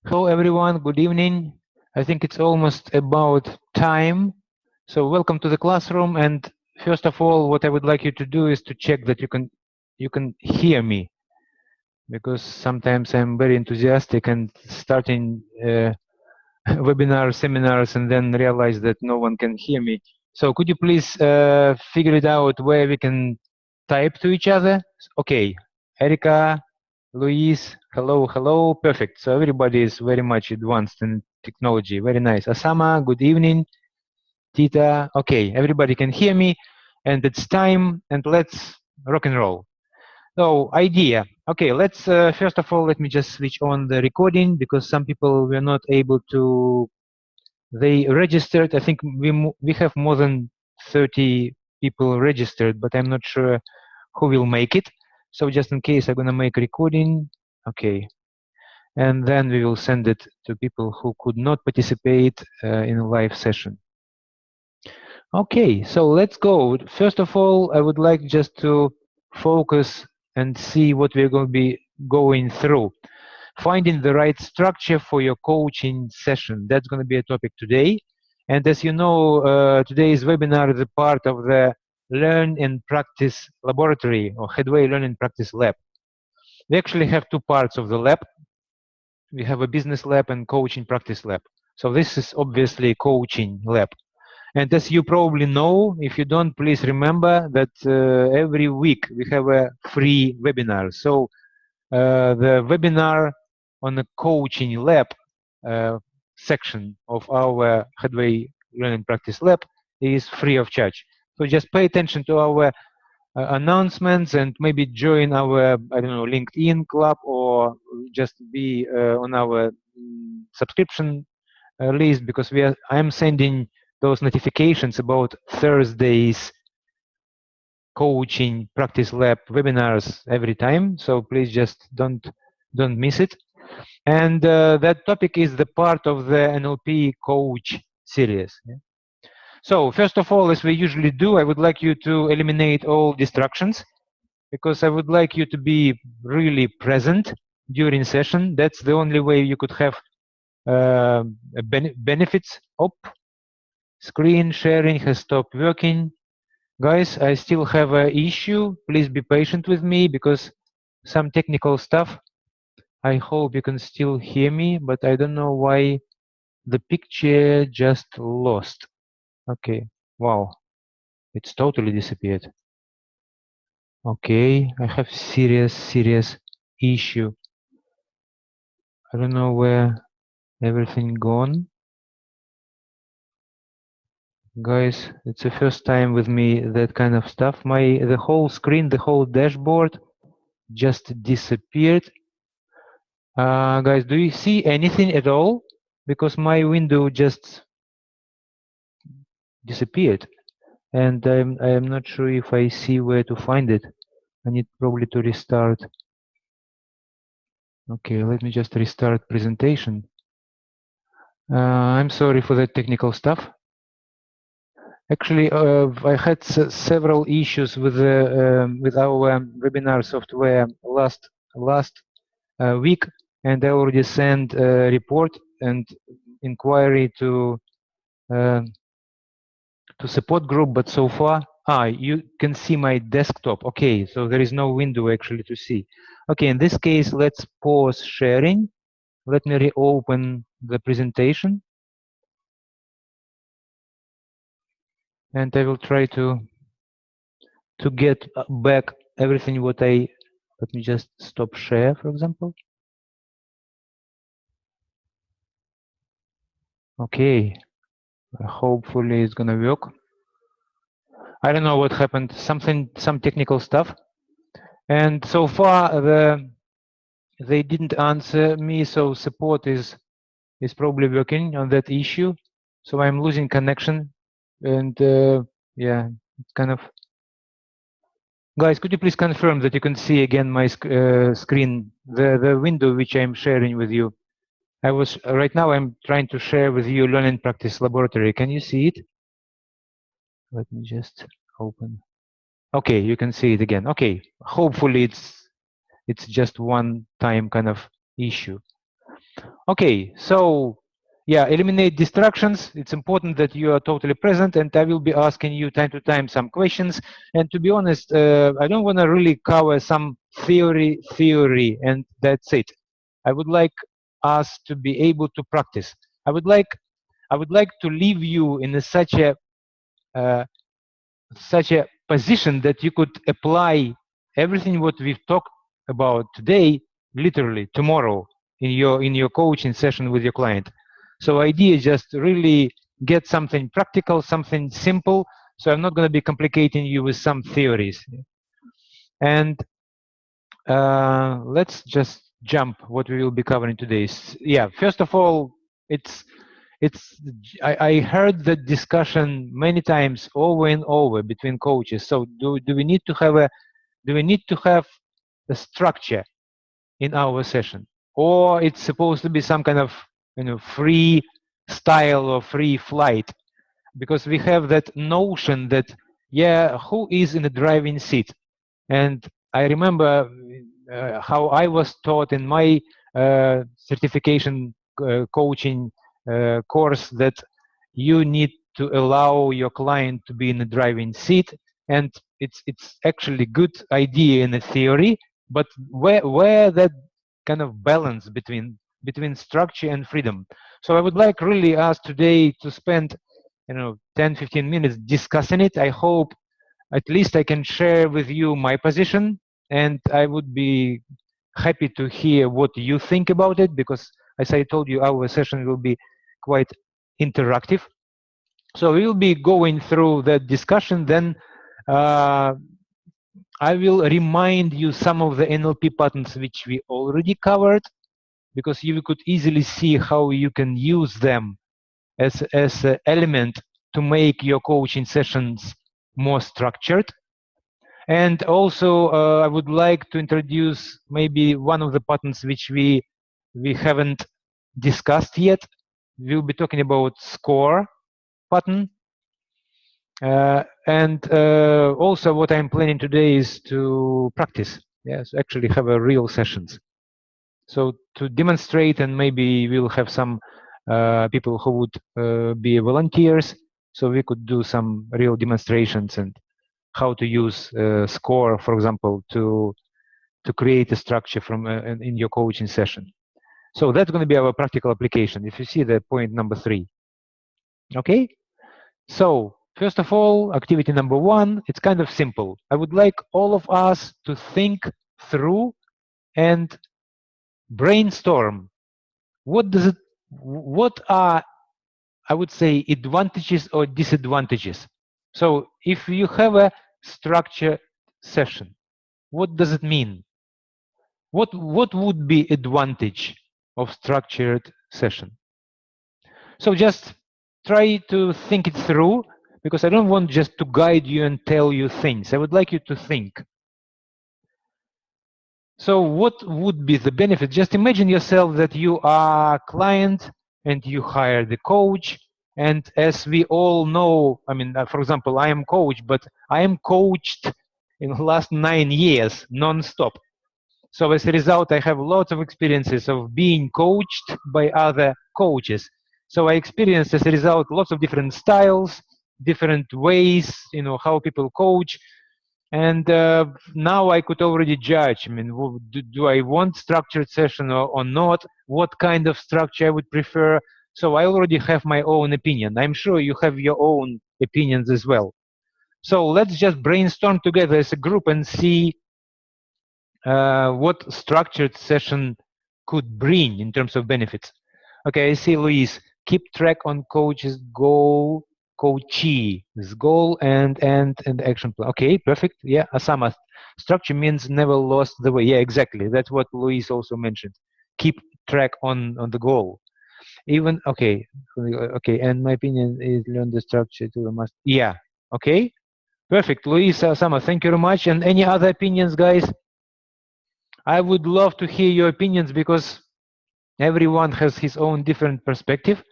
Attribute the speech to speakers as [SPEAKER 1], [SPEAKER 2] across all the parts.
[SPEAKER 1] Hello everyone, good evening. I think it's almost about time. So welcome to the classroom, and first of all what I would like you to do is to check that you can hear me, because sometimes I'm very enthusiastic and starting webinars, seminars, and then realize that no one can hear me. So could you please figure it out where we can type to each other? Okay, Erika, Luis, hello, hello, perfect. So everybody is very much advanced in technology. Very nice. Asama, good evening. Tita, okay, everybody can hear me, and it's time, and let's rock and roll. So idea. Okay, let's first of all let me just switch on the recording, because some people were not able to. They registered. I think we have more than 30 people registered, but I'm not sure who will make it. So just in case, I'm gonna make a recording. Okay, and then we will send it to people who could not participate in a live session. Okay, so let's go. First of all, I would like just to focus and see what we're going to be going through. Finding the right structure for your coaching session. That's going to be a topic today. And as you know, today's webinar is a part of the Learn and Practice Laboratory, or Headway Learn and Practice Lab. We actually have two parts of the lab. We have a business lab and coaching practice lab. So this is obviously a coaching lab. And as you probably know, if you don't, please remember that every week we have a free webinar. So the webinar on the coaching lab section of our Headway Learn and Practice Lab is free of charge. So just pay attention to our announcements and maybe join our, I don't know, LinkedIn club, or just be on our subscription list, because I'm sending those notifications about Thursdays coaching practice lab webinars every time. So please just don't miss it. And that topic is the part of the NLP coach series. Yeah? So first of all, as we usually do, I would like you to eliminate all distractions, because I would like you to be really present during session. That's the only way you could have benefits. Screen sharing has stopped working. Guys, I still have an issue. Please be patient with me, because some technical stuff. I hope you can still hear me, but I don't know why the picture just lost. Okay, wow, it's totally disappeared. Okay, I have serious issue. I don't know where everything gone. Guys, it's the first time with me, that kind of stuff. The whole screen, the whole dashboard just disappeared. Guys, do you see anything at all? Because my window just disappeared, and I'm not sure if I see where to find it. I need probably to restart. Okay, let me just restart presentation. I'm sorry for the technical stuff. Actually, I had several issues with our webinar software last week, and I already sent a report and inquiry to support group, but so far, you can see my desktop. Okay, so there is no window actually to see. Okay, in this case, let's pause sharing. Let me reopen the presentation, and I will try to get back everything what I. Let me just stop share, for example. Okay, hopefully it's gonna work. I don't know what happened. Some technical stuff, and so far they didn't answer me. So support is probably working on that issue. So I'm losing connection, and yeah, it's kind of. Guys, could you please confirm that you can see again my screen, the window which I'm sharing with you? Right now I'm trying to share with you Learn and Practice Laboratory. Can you see it? Let me just open. Okay, you can see it again. Okay, hopefully it's just one time kind of issue. Okay, so yeah, eliminate distractions. It's important that you are totally present, and I will be asking you time to time some questions. And to be honest, I don't want to really cover some theory, and that's it. I would like us to be able to practice. I would like to leave you in uh, such a position that you could apply everything what we've talked about today literally tomorrow in your coaching session with your client. So idea is just really get something practical, something simple. So I'm not going to be complicating you with some theories. And let's just jump what we will be covering today. Yeah, first of all, it's I heard the discussion many times over and over between coaches. So do we need to have a structure in our session, or it's supposed to be some kind of free style or free flight? Because we have that notion that, yeah, who is in the driving seat? And I remember how I was taught in my certification coaching course that you need to allow your client to be in the driving seat, and it's actually good idea in the theory, but where that kind of balance between structure and freedom. So I would like really us today to spend 10-15 minutes discussing it. I hope at least I can share with you my position, and I would be happy to hear what you think about it, because as I told you, our session will be quite interactive. So we will be going through that discussion. Then I will remind you some of the NLP patterns which we already covered, because you could easily see how you can use them as an element to make your coaching sessions more structured. And also, I would like to introduce maybe one of the patterns which we haven't discussed yet. We'll be talking about SCORE pattern. And also what I'm planning today is to practice. Yes, actually have a real sessions. So to demonstrate, and maybe we'll have some people who would be volunteers, so we could do some real demonstrations and how to use SCORE, for example, to create a structure from in your coaching session. So that's going to be our practical application. If you see the point number 3. Okay. So first of all, activity number 1, it's kind of simple. I would like all of us to think through and brainstorm. What are, I would say, advantages or disadvantages? So if you have a structured session, what does it mean? What would be advantage of structured session? So just try to think it through, because I don't want just to guide you and tell you things. I would like you to think. So what would be the benefit? Just imagine yourself that you are a client and you hire the coach. And as we all know, I mean, for example, I am coach, but I am coached in the last 9 years non-stop. So as a result, I have lots of experiences of being coached by other coaches. So I experienced as a result lots of different styles, different ways, how people coach. And now I could already judge. I mean, do I want structured session or not? What kind of structure I would prefer? So I already have my own opinion. I'm sure you have your own opinions as well. So let's just brainstorm together as a group and see what structured session could bring in terms of benefits. Okay, I see Luis. Keep track on coach's goal, coachee, his goal and action plan. Okay, perfect. Yeah, Asama. Structure means never lost the way. Yeah, exactly. That's what Luis also mentioned. Keep track on the goal. Even okay, and my opinion is learn the structure to a must. Yeah, okay, perfect. Luis, Asama, thank you very much. And any other opinions, guys? I would love to hear your opinions, because everyone has his own different perspective.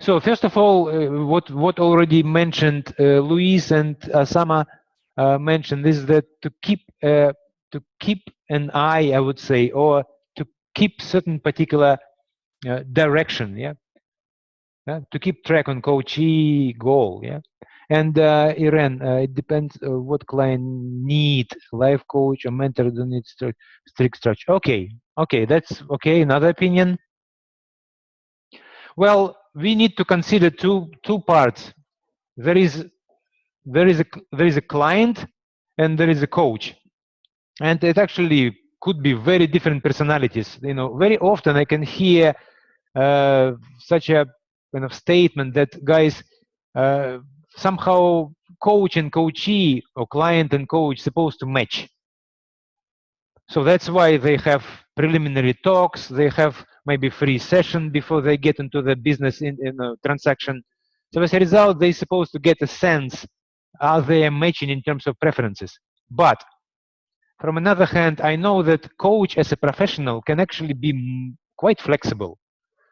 [SPEAKER 1] So first of all, what already mentioned Luis and Asama mentioned is that to keep keep an eye, I would say, or to keep certain particular direction, yeah, to keep track on coachee goal, yeah. And Irene, it depends what client need, life coach or mentor don't need strict structure. Okay, okay, that's okay. Another opinion. Well, we need to consider two parts. There is a client and there is a coach, and it actually could be very different personalities. You know, very often I can hear such a kind of statement that guys somehow coach and coachee or client and coach supposed to match. So that's why they have preliminary talks. They have maybe free session before they get into the business in a transaction. So as a result, they're supposed to get a sense, are they matching in terms of preferences? But from another hand, I know that coach as a professional can actually be quite flexible.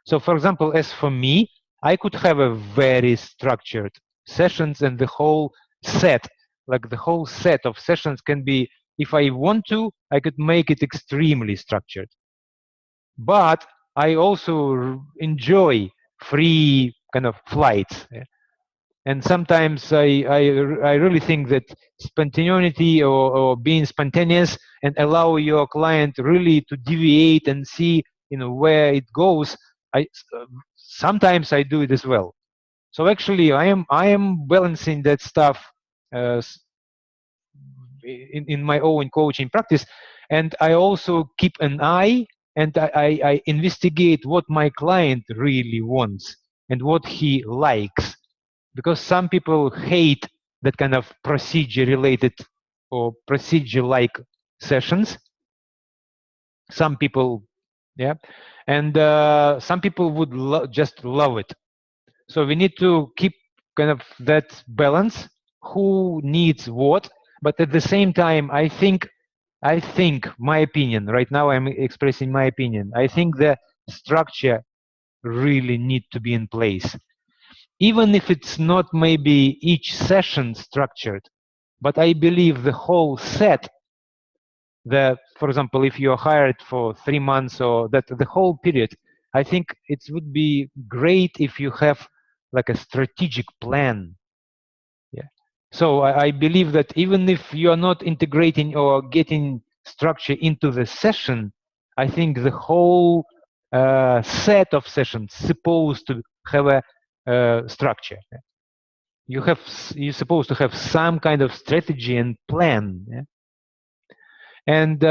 [SPEAKER 1] So for example, as for me, I could have a very structured sessions, and the whole set, like the whole set of sessions can be, if I want to, I could make it extremely structured. But I also enjoy free kind of flights. And sometimes I really think that spontaneity or being spontaneous and allow your client really to deviate and see, you know, where it goes. Sometimes I do it as well. So actually, I am balancing that stuff in my own coaching practice, and I also keep an eye and I investigate what my client really wants and what he likes, because some people hate that kind of procedure related or procedure like sessions. Some people, yeah, and some people would just love it. So we need to keep kind of that balance, who needs what. But at the same time, I think my opinion right now, I'm expressing my opinion, I think the structure really need to be in place, even if it's not maybe each session structured. But I believe the whole set, that for example, if you're hired for 3 months or that the whole period, I think it would be great if you have like a strategic plan. Yeah. So I believe that even if you are not integrating or getting structure into the session, I think the whole set of sessions supposed to have a structure. You're supposed to have some kind of strategy and plan. Yeah? And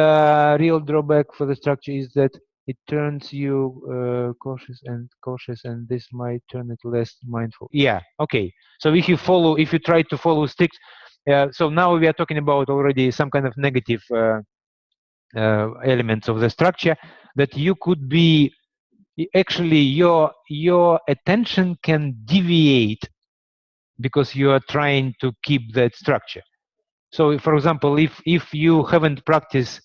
[SPEAKER 1] real drawback for the structure is that it turns you cautious, and this might turn it less mindful. Yeah, okay. So if you try to follow strict, so now we are talking about already some kind of negative elements of the structure, that you could be, actually your attention can deviate because you are trying to keep that structure. So for example, if you haven't practiced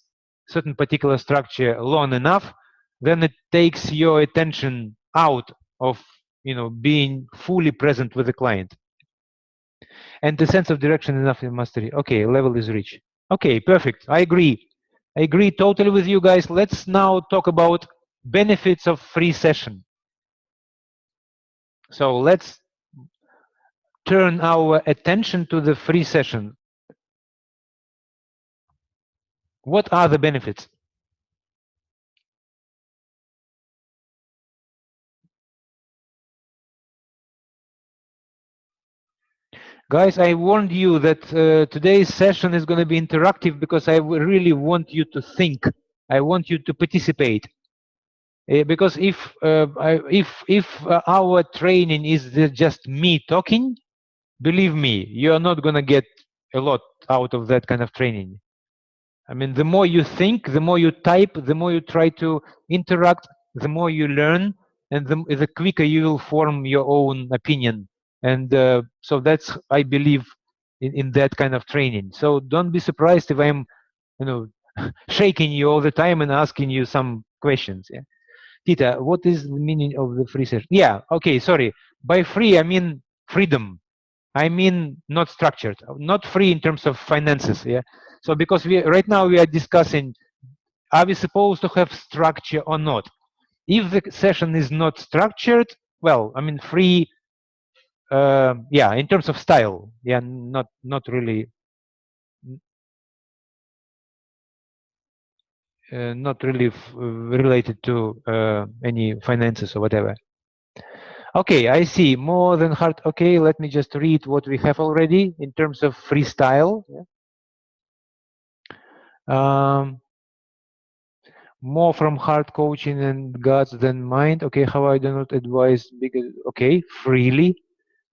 [SPEAKER 1] certain particular structure long enough, then it takes your attention out of, you know, being fully present with the client. And the sense of direction enough in mastery. Okay, level is reached. Okay, perfect. I agree totally with you guys. Let's now talk about benefits of free session. So let's turn our attention to the free session. What are the benefits? Guys, I warned you that today's session is going to be interactive, because I really want you to think. I want you to participate. Because if our training is just me talking, believe me, you are not going to get a lot out of that kind of training. I mean, the more you think, the more you type, the more you try to interact, the more you learn, and the quicker you will form your own opinion. And so that's, I believe, in that kind of training. So don't be surprised if I'm, you know, shaking you all the time and asking you some questions. Yeah. Tita, what is the meaning of the free session? Yeah, okay, sorry. By free, I mean freedom. I mean not structured, not free in terms of finances. Yeah. So because right now we are discussing, are we supposed to have structure or not? If the session is not structured, well, I mean free. Yeah, in terms of style, yeah, not really, not really related to any finances or whatever. Okay, I see. More than hard. Okay, let me just read what we have already in terms of freestyle. More from hard coaching and guts than mind. Okay, how I do not advise bigger. Okay, freely,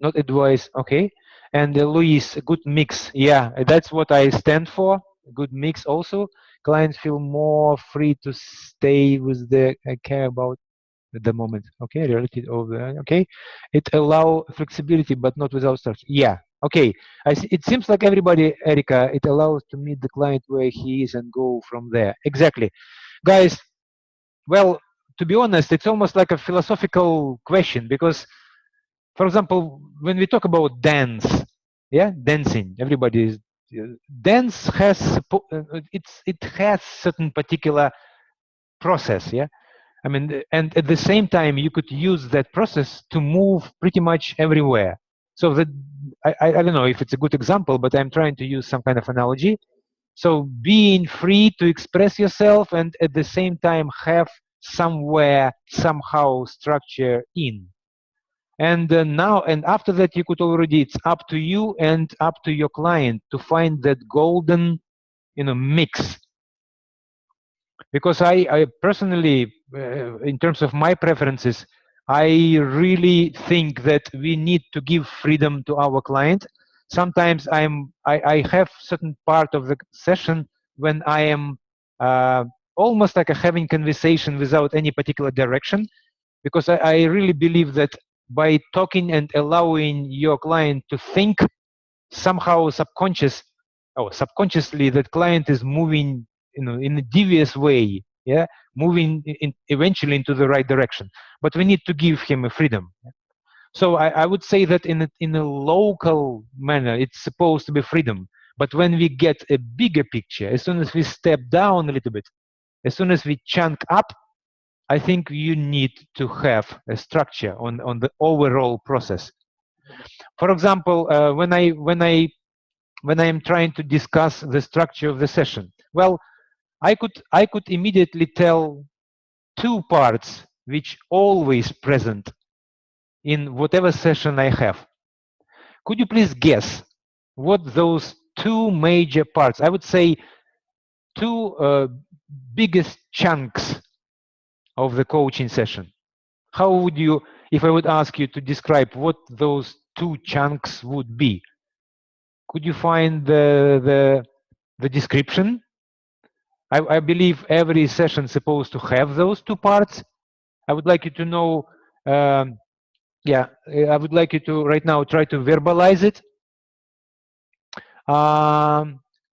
[SPEAKER 1] not advise. Okay, and Luis, good mix. Yeah, that's what I stand for. Good mix. Also, clients feel more free to stay with the I care about at the moment. Okay, related over. Okay, it allow flexibility but not without structure. Yeah. Okay, it seems like everybody, Erica, it allows to meet the client where he is and go from there. Exactly, guys. Well, to be honest, it's almost like a philosophical question because, for example, when we talk about dance, yeah, dancing, everybody is dance has it has certain particular process, yeah. I mean, and at the same time, you could use that process to move pretty much everywhere. So that I don't know if it's a good example, but I'm trying to use some kind of analogy. So being free to express yourself and at the same time have somewhere somehow structure in. And now and after that, you could already, it's up to you and up to your client to find that golden, mix. Because I personally, in terms of my preferences, I really think that we need to give freedom to our client. Sometimes I have certain part of the session when I am almost like having conversation without any particular direction, because I really believe that by talking and allowing your client to think, somehow subconsciously that client is moving in a devious way, yeah, moving eventually into the right direction, but we need to give him a freedom. So I would say that in a local manner it's supposed to be freedom, but when we get a bigger picture, as soon as we step down a little bit, as soon as we chunk up, I think you need to have a structure on the overall process. For example, when I am trying to discuss the structure of the session, well, I could immediately tell two parts which always present in whatever session I have. Could you please guess what those two major parts, I would say two biggest chunks of the coaching session? How would you, if I would ask you to describe what those two chunks would be? Could you find the description? I believe every session is supposed to have those two parts. I would like you to know, yeah, I would like you to right now try to verbalize it.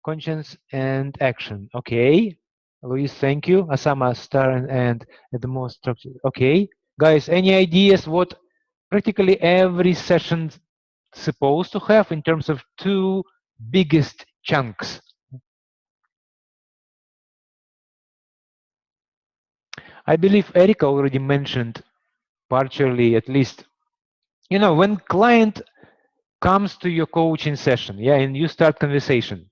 [SPEAKER 1] Conscience and action. Okay. Luis, thank you. Asama, star and at the most structure. Okay. Guys, any ideas what practically every session supposed to have in terms of two biggest chunks? I believe Erica already mentioned partially, at least, when client comes to your coaching session, yeah, and you start conversation,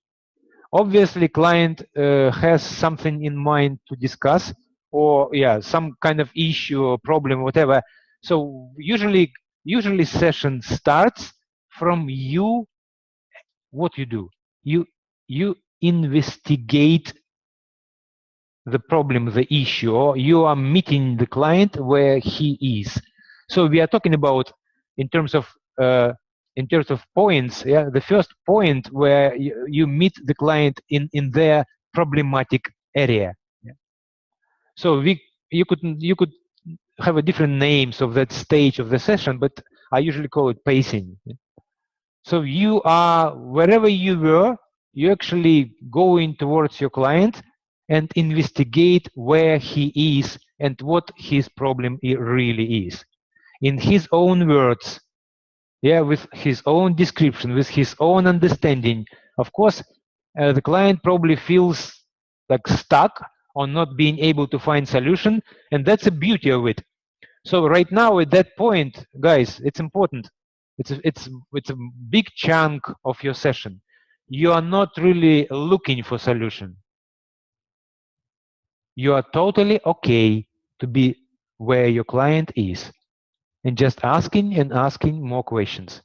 [SPEAKER 1] obviously client has something in mind to discuss, or yeah, some kind of issue or problem, whatever. So usually session starts from you. What you do, you investigate the problem, the issue, or you are meeting the client where he is. So we are talking about in terms of points. Yeah, the first point where you meet the client in their problematic area. Yeah. So you could have a different names of that stage of the session, but I usually call it pacing. So you are wherever you were, you actually going towards your client and investigate where he is and what his problem really is. In his own words, yeah, with his own description, with his own understanding. Of course, the client probably feels like stuck or not being able to find solution, and that's the beauty of it. So right now at that point, guys, it's important. It's a big chunk of your session. You are not really looking for solution. You are totally okay to be where your client is and just asking and asking more questions,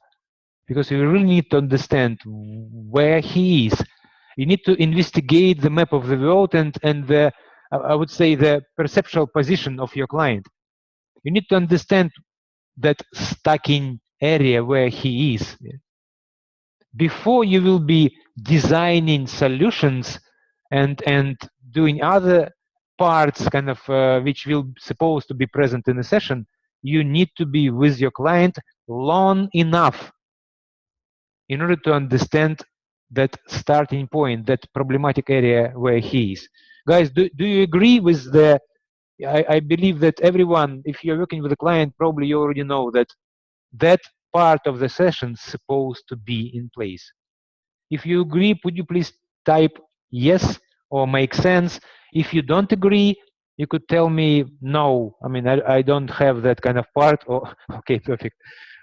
[SPEAKER 1] because you really need to understand where he is. You need to investigate the map of the world and the, I would say, the perceptual position of your client. You need to understand that stacking area where he is before you will be designing solutions and doing other parts kind of which will supposed to be present in a session. You need to be with your client long enough in order to understand that starting point, that problematic area where he is. Guys, do you agree with the, I believe that everyone, if you're working with a client, probably you already know that that part of the session is supposed to be in place. If you agree, would you please type yes or make sense? If you don't agree, you could tell me no. I mean, I don't have that kind of part. Or okay, perfect.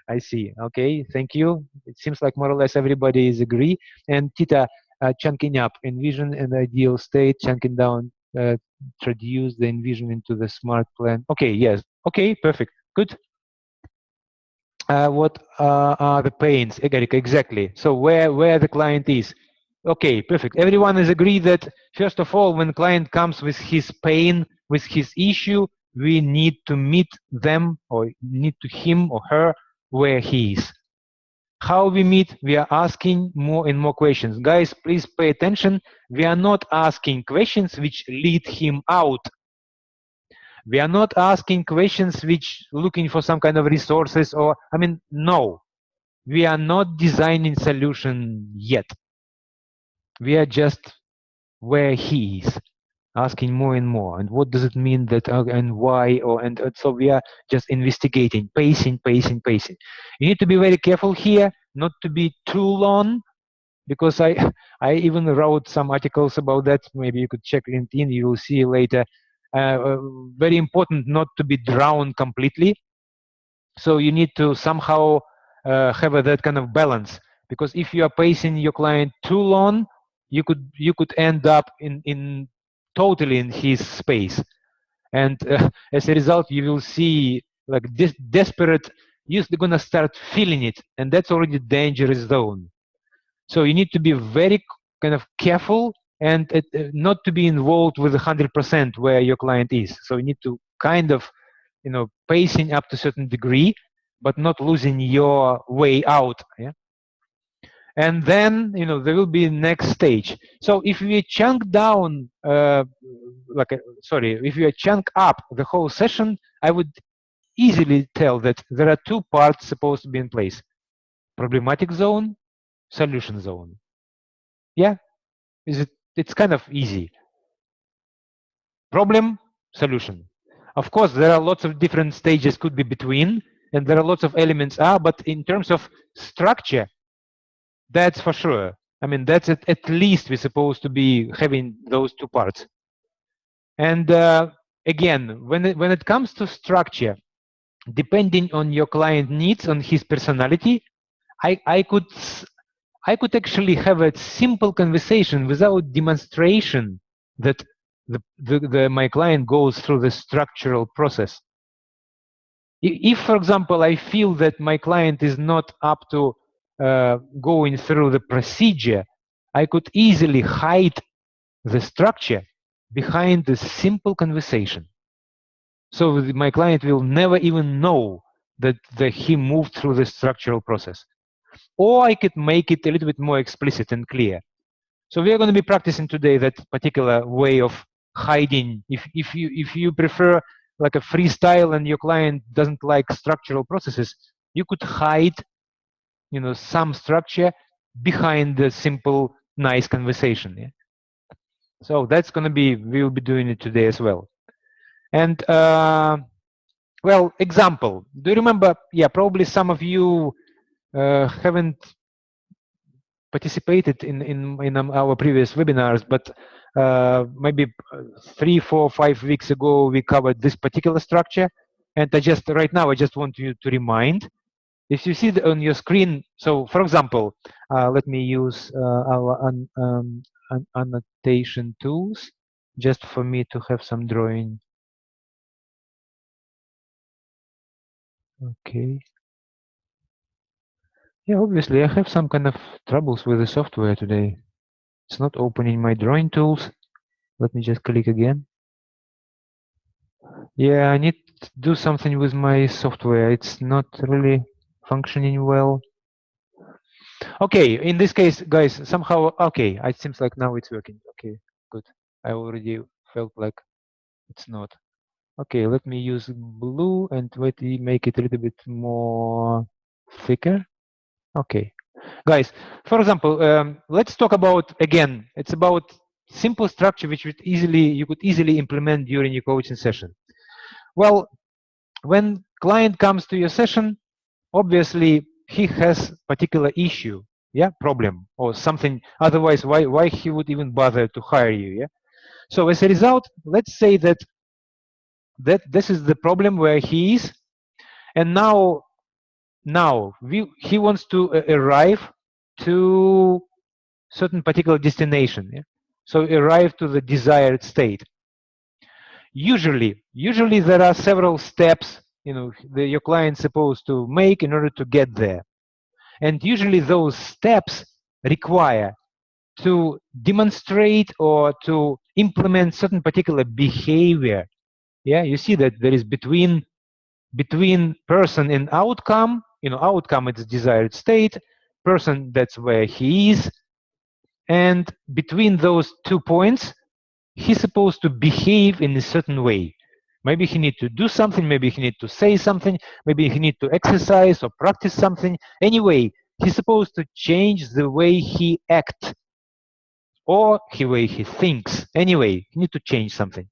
[SPEAKER 1] I see. Okay, thank you. It seems like more or less everybody is agree. And Tita, chunking up, envision an ideal state, chunking down, introduce the envision into the smart plan. Okay, yes. Okay, perfect. Good. What are the pains? Erika, exactly. So where the client is. Okay, perfect. Everyone is agreed that first of all, when client comes with his pain, with his issue, we need to meet them or need to him or her where he is. How we meet? We are asking more and more questions. Guys, please pay attention. We are not asking questions which lead him out. We are not asking questions which looking for some kind of resources or, I mean, no. We are not designing solution yet. We are just where he is, asking more and more. And what does it mean that and why? Or and so we are just investigating, pacing. You need to be very careful here, not to be too long, because I even wrote some articles about that. Maybe you could check LinkedIn. You will see later. Very important not to be drowned completely. So you need to somehow have that kind of balance, because if you are pacing your client too long, you could end up in totally in his space, and as a result you will see like this desperate, you're gonna start feeling it, and that's already dangerous zone. So you need to be very kind of careful and not to be involved with 100% where your client is. So you need to kind of, pacing up to a certain degree, but not losing your way out. Yeah. And then, there will be next stage. So if we chunk down, if we chunk up the whole session, I would easily tell that there are two parts supposed to be in place: problematic zone, solution zone. Yeah, it's kind of easy. Problem, solution. Of course, there are lots of different stages could be between, and there are lots of elements but in terms of structure, that's for sure. I mean, that's at least we're supposed to be having those two parts. And again, when it comes to structure, depending on your client needs, on his personality, I could actually have a simple conversation without demonstration that my client goes through the structural process. If, for example, I feel that my client is not up to going through the procedure, I could easily hide the structure behind the simple conversation. So my client will never even know that he moved through the structural process. Or I could make it a little bit more explicit and clear. So we are going to be practicing today that particular way of hiding. If you prefer like a freestyle and your client doesn't like structural processes, you could hide, some structure behind the simple, nice conversation. Yeah? So that's going to be, we'll be doing it today as well. And well, example. Do you remember? Yeah, probably some of you haven't participated in our previous webinars, but maybe 3, 4, 5 weeks ago we covered this particular structure, and right now I just want you to remind. If you see on your screen, so for example, let me use our annotation tools just for me to have some drawing. Okay. Yeah, obviously I have some kind of troubles with the software today. It's not opening my drawing tools. Let me just click again. Yeah, I need to do something with my software. It's not really functioning well. Okay, in this case, guys, somehow, okay, it seems like now it's working. Okay, good. I already felt like it's not. Okay, let me use blue and make it a little bit more thicker. Okay, guys, for example, let's talk about, again, it's about simple structure which you could easily implement during your coaching session. Well, when client comes to your session, obviously he has particular issue, yeah, problem or something. Otherwise, why he would even bother to hire you, yeah? So as a result, let's say that this is the problem where he is, and now he wants to arrive to certain particular destination, yeah? So arrive to the desired state. Usually there are several steps, you know, your client's supposed to make in order to get there. And usually those steps require to demonstrate or to implement certain particular behavior. Yeah, you see that there is between person and outcome, you know, outcome is desired state, person, that's where he is, and between those 2 points he's supposed to behave in a certain way. Maybe he need to do something, maybe he need to say something, maybe he need to exercise or practice something. Anyway, he's supposed to change the way he acts or the way he thinks. Anyway, he need to change something.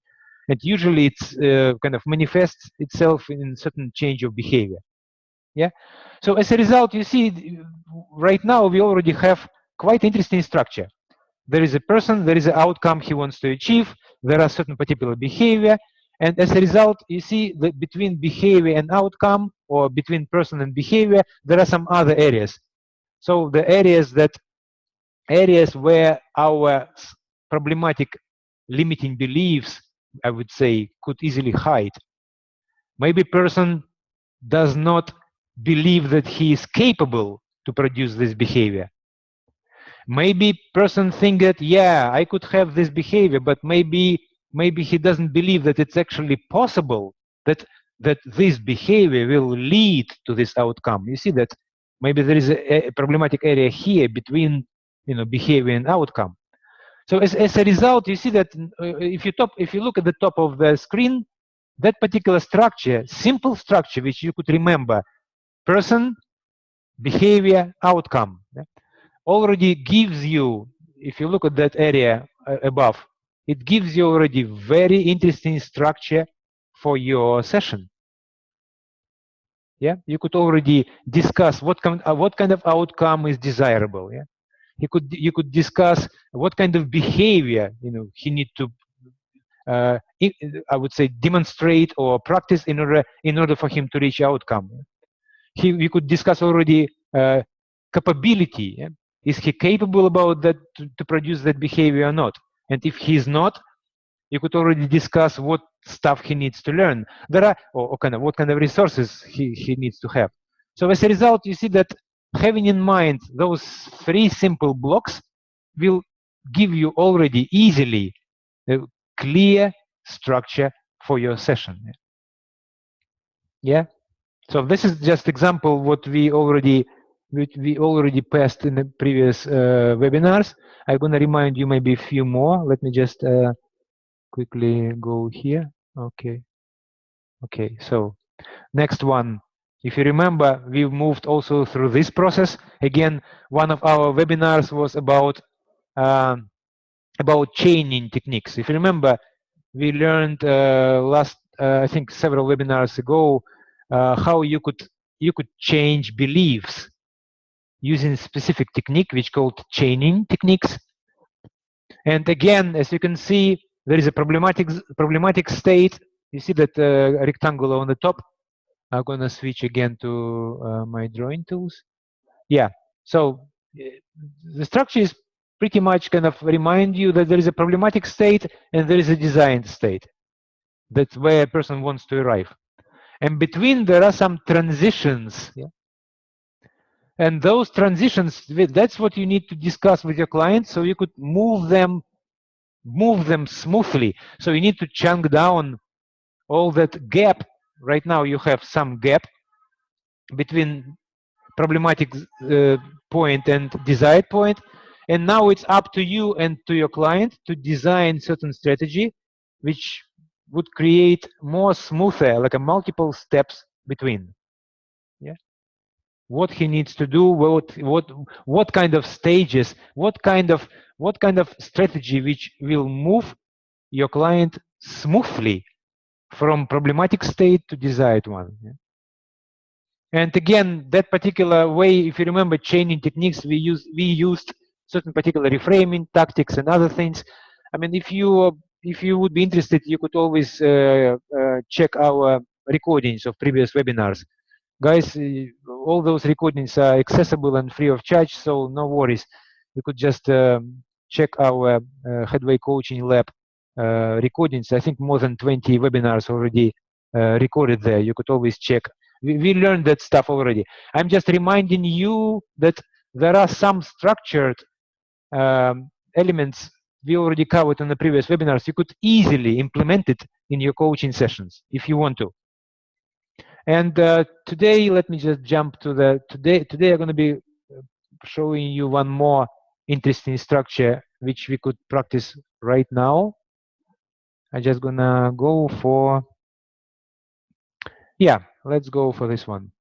[SPEAKER 1] And usually it's kind of manifests itself in certain change of behavior. Yeah. So as a result, you see, right now we already have quite interesting structure. There is a person, there is an outcome he wants to achieve, there are certain particular behavior, and as a result, you see that between behavior and outcome, or between person and behavior, there are some other areas. So the areas where our problematic limiting beliefs, I would say, could easily hide. Maybe person does not believe that he is capable to produce this behavior. Maybe person think that, yeah, I could have this behavior, but maybe he doesn't believe that it's actually possible that this behavior will lead to this outcome. You see that maybe there is a problematic area here between, you know, behavior and outcome. So as a result, you see that if you look at the top of the screen, that particular structure, simple structure, which you could remember, person, behavior, outcome, yeah, already gives you, if you look at that area above, it gives you already very interesting structure for your session. Yeah, you could already discuss what kind of outcome is desirable. Yeah, you could discuss what kind of behavior, you know, he need to I would say demonstrate or practice in order for him to reach outcome. We could discuss already capability. Yeah? Is he capable about that to produce that behavior or not? And if he's not, you could already discuss what stuff he needs to learn. There are or kind of what kind of resources he needs to have. So as a result, you see that having in mind those 3 simple blocks will give you already easily a clear structure for your session. Yeah. So this is just example what we already passed in the previous webinars. I'm gonna remind you maybe a few more. Let me just quickly go here. Okay. Okay. So next one. If you remember, we moved also through this process. Again, one of our webinars was about chaining techniques. If you remember, we learned last I think several webinars ago how you could change beliefs. using specific technique which called chaining techniques. And again, as you can see, there is a problematic state. You see that rectangle on the top. I'm gonna switch again to my drawing tools. Yeah, so the structure is pretty much kind of remind you that there is a problematic state and there is a designed state. That's where a person wants to arrive. And between there are some transitions. Yeah? And those transitions, that's what you need to discuss with your client so you could move them smoothly. So you need to chunk down all that gap. Right now you have some gap between problematic point and desired point, and now it's up to you and to your client to design certain strategy which would create more smoother, like a multiple steps between. Yeah, what he needs to do, what kind of stages, what kind of strategy which will move your client smoothly from problematic state to desired one. Yeah? And again, that particular way, if you remember chaining techniques, we used certain particular reframing tactics and other things. I mean, if you would be interested, you could always check our recordings of previous webinars. Guys, all those recordings are accessible and free of charge, so no worries. You could just check our Headway Coaching Lab recordings. I think more than 20 webinars already recorded there. You could always check. We learned that stuff already. I'm just reminding you that there are some structured elements we already covered in the previous webinars. You could easily implement it in your coaching sessions if you want to. And today, let me just jump to the today I'm going to be showing you one more interesting structure which we could practice right now. I'm just gonna go for, yeah, let's go for this one.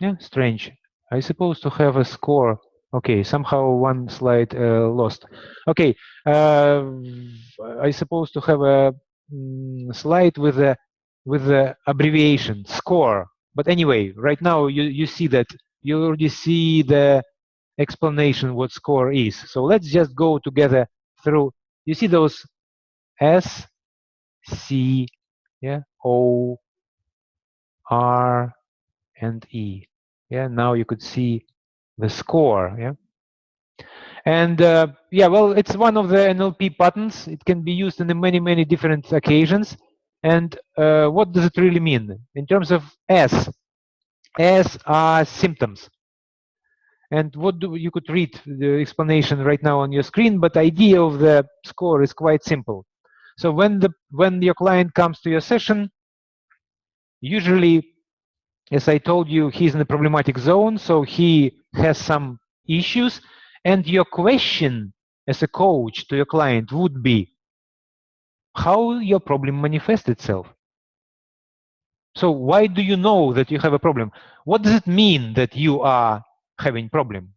[SPEAKER 1] Yeah, strange. I supposed to have a score. Okay, somehow one slide lost. Okay, I supposed to have a slide with the abbreviation score. But anyway, right now you see that you already see the explanation what score is. So let's just go together through. You see those S, C, yeah, O, R, and E. Yeah, now you could see the score. Yeah, and yeah, well, it's one of the NLP patterns. It can be used in many different occasions. And what does it really mean in terms of S? S are symptoms. And what do you could read the explanation right now on your screen, but the idea of the score is quite simple. So when your client comes to your session, usually, as I told you, he's in a problematic zone, so he has some issues, and your question as a coach to your client would be how your problem manifests itself. So why do you know that you have a problem? What does it mean that you are having problem?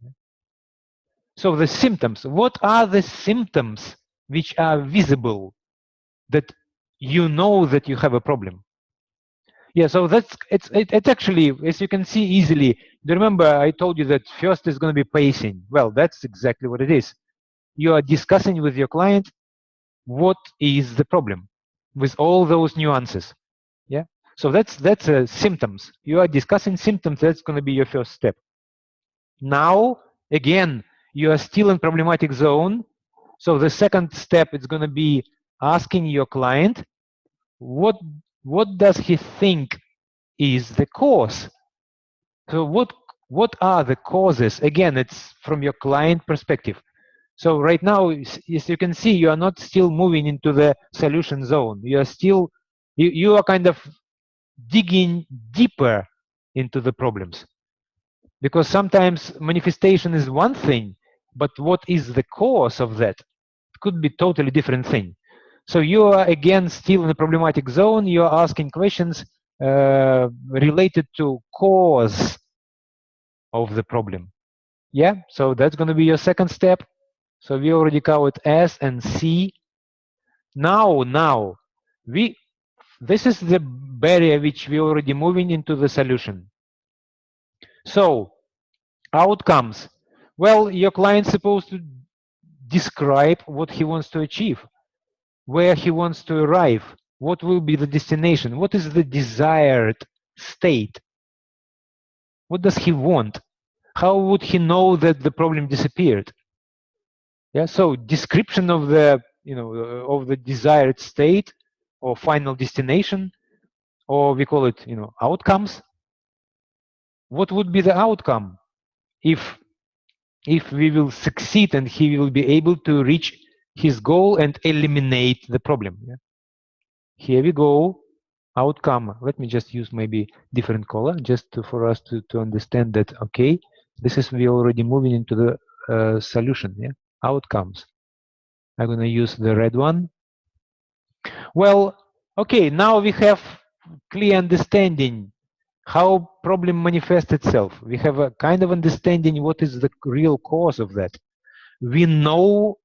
[SPEAKER 1] So the symptoms, what are the symptoms which are visible that you know that you have a problem? Yeah, so that's it's actually, as you can see easily. Do you remember I told you that first is going to be pacing? Well, that's exactly what it is. You are discussing with your client what is the problem with all those nuances. Yeah, so that's symptoms. You are discussing symptoms. That's going to be your first step. Now again, you are still in problematic zone. So the second step is going to be asking your client what does he think is the cause. So what are the causes? Again, it's from your client perspective. So right now, as you can see, you are not still moving into the solution zone. You are still, you are kind of digging deeper into the problems. Because sometimes manifestation is one thing, but what is the cause of that? It could be totally different thing. So you are again still in the problematic zone. You are asking questions related to cause of the problem. Yeah, so that's going to be your second step. So we already covered S and C. Now this is the barrier which we already moving into the solution. So Outcomes. Well, your client's supposed to describe what he wants to achieve, where he wants to arrive, what will be the destination, what is the desired state, what does he want, how would he know that the problem disappeared. Yeah, so description of the of the desired state or final destination, or we call it outcomes. What would be the outcome if we will succeed and he will be able to reach his goal and eliminate the problem. Yeah? Here we go, outcome. Let me just use maybe different color just for us to understand that, okay, this is we already moving into the solution. Yeah, outcomes. I'm going to use the red one. Well, okay, now we have clear understanding how problem manifests itself. We have a kind of understanding what is the real cause of that. We know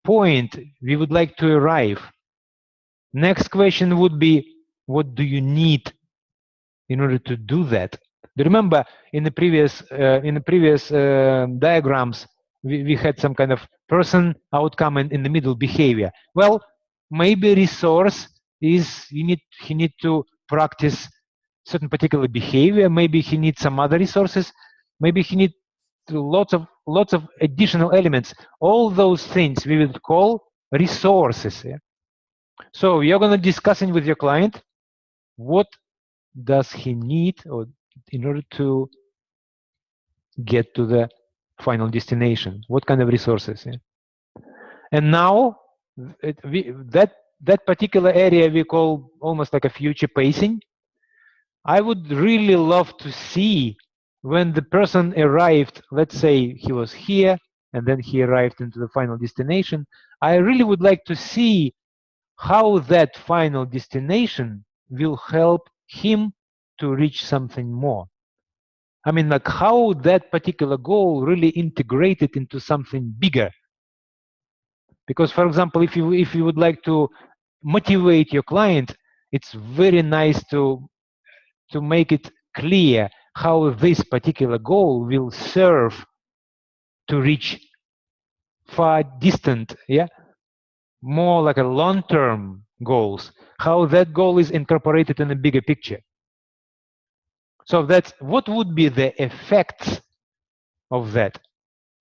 [SPEAKER 1] point we would like to arrive. Next question would be, what do you need in order to do that? Do you remember in the previous diagrams we had some kind of person, outcome, and in the middle behavior. Well, maybe resource is he need to practice certain particular behavior. Maybe he needs some other resources. Maybe he needs lots of additional elements. All those things we would call resources. Yeah? So you're going to discussing with your client what does he need or in order to get to the final destination, what kind of resources. Yeah? And now that particular area we call almost like a future pacing. I would really love to see when the person arrived, let's say he was here and then he arrived into the final destination. I really would like to see how that final destination will help him to reach something more. I mean, like how that particular goal really integrated into something bigger. Because, for example, if you would like to motivate your client, it's very nice to make it clear how this particular goal will serve to reach far distant, yeah, more like a long-term goals, how that goal is incorporated in a bigger picture. So that's what would be the effects of that.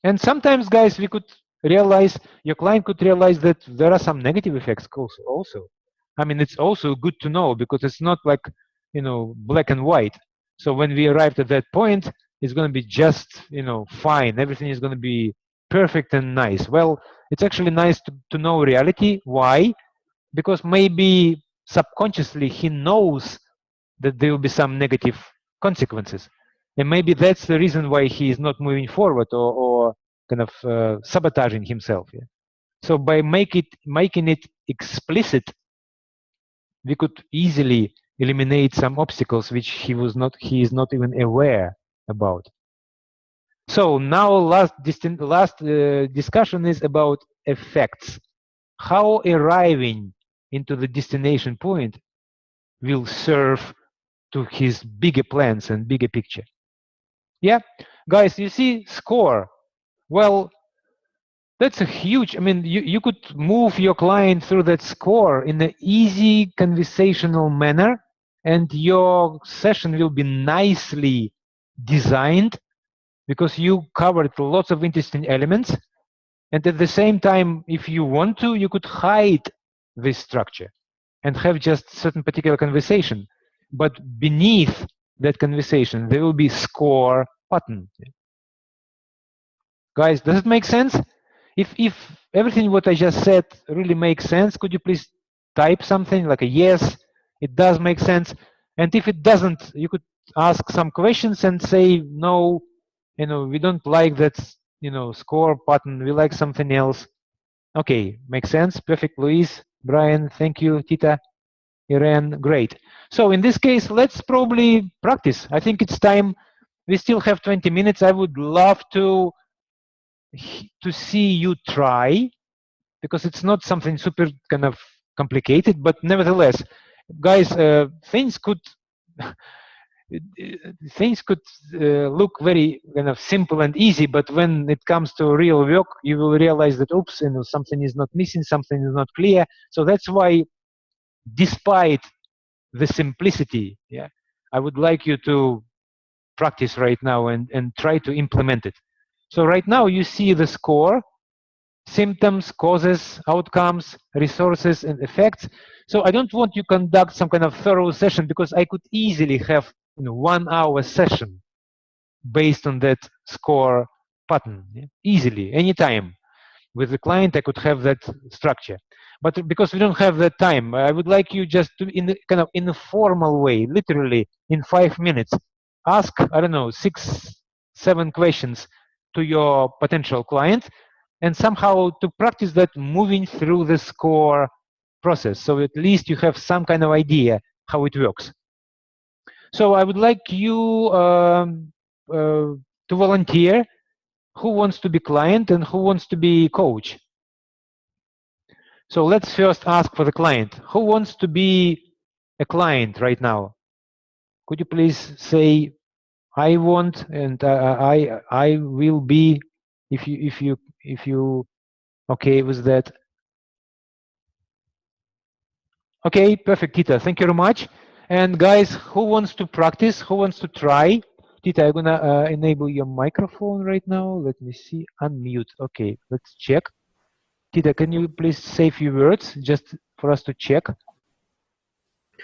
[SPEAKER 1] And sometimes, guys, we could realize, your client could realize that there are some negative effects also. I mean, it's also good to know because it's not like, black and white. So when we arrived at that point, it's going to be just, fine. Everything is going to be perfect and nice. Well, it's actually nice to know reality. Why? Because maybe subconsciously he knows that there will be some negative consequences. And maybe that's the reason why he is not moving forward or kind of sabotaging himself. Yeah? So by making it explicit, we could easily eliminate some obstacles which he is not even aware about. So now last discussion is about effects. How arriving into the destination point will serve to his bigger plans and bigger picture. Yeah, guys, you see score. Well, that's a huge, I mean, you could move your client through that score in an easy conversational manner, and your session will be nicely designed because you covered lots of interesting elements. And at the same time, if you want to, you could hide this structure and have just certain particular conversation. But beneath that conversation, there will be score button. Guys, does it make sense? If everything what I just said really makes sense, could you please type something like a yes, it does make sense. And if it doesn't, you could ask some questions and say, no, we don't like that, score button, we like something else. Okay, makes sense. Perfect, Luis, Brian, thank you, Tita, Irene, great. So in this case, let's probably practice. I think it's time. We still have 20 minutes. I would love to see you try, because it's not something super kind of complicated, but nevertheless, guys, things could things could look very kind of simple and easy, but when it comes to real work, you will realize that, oops, something is not missing, something is not clear. So that's why, despite the simplicity, yeah, I would like you to practice right now and try to implement it. So right now you see the score: symptoms, causes, outcomes, resources, and effects. So I don't want you to conduct some kind of thorough session, because I could easily have 1 hour session based on that score pattern, yeah? Easily, anytime. With the client, I could have that structure. But because we don't have that time, I would like you just to, in a kind of informal way, literally in 5 minutes, ask, I don't know, 6, 7 questions to your potential client, and somehow to practice that moving through the score process. So at least you have some kind of idea how it works. So I would like you to volunteer. Who wants to be client and who wants to be coach? So let's first ask for the client. Who wants to be a client right now? Could you please say, I want, and I will be, if you okay with that. Okay, perfect, Tita. Thank you very much. And guys, who wants to practice? Who wants to try? Tita, I'm gonna enable your microphone right now. Let me see. Unmute. Okay, let's check. Tita, can you please say a few words just for us to check?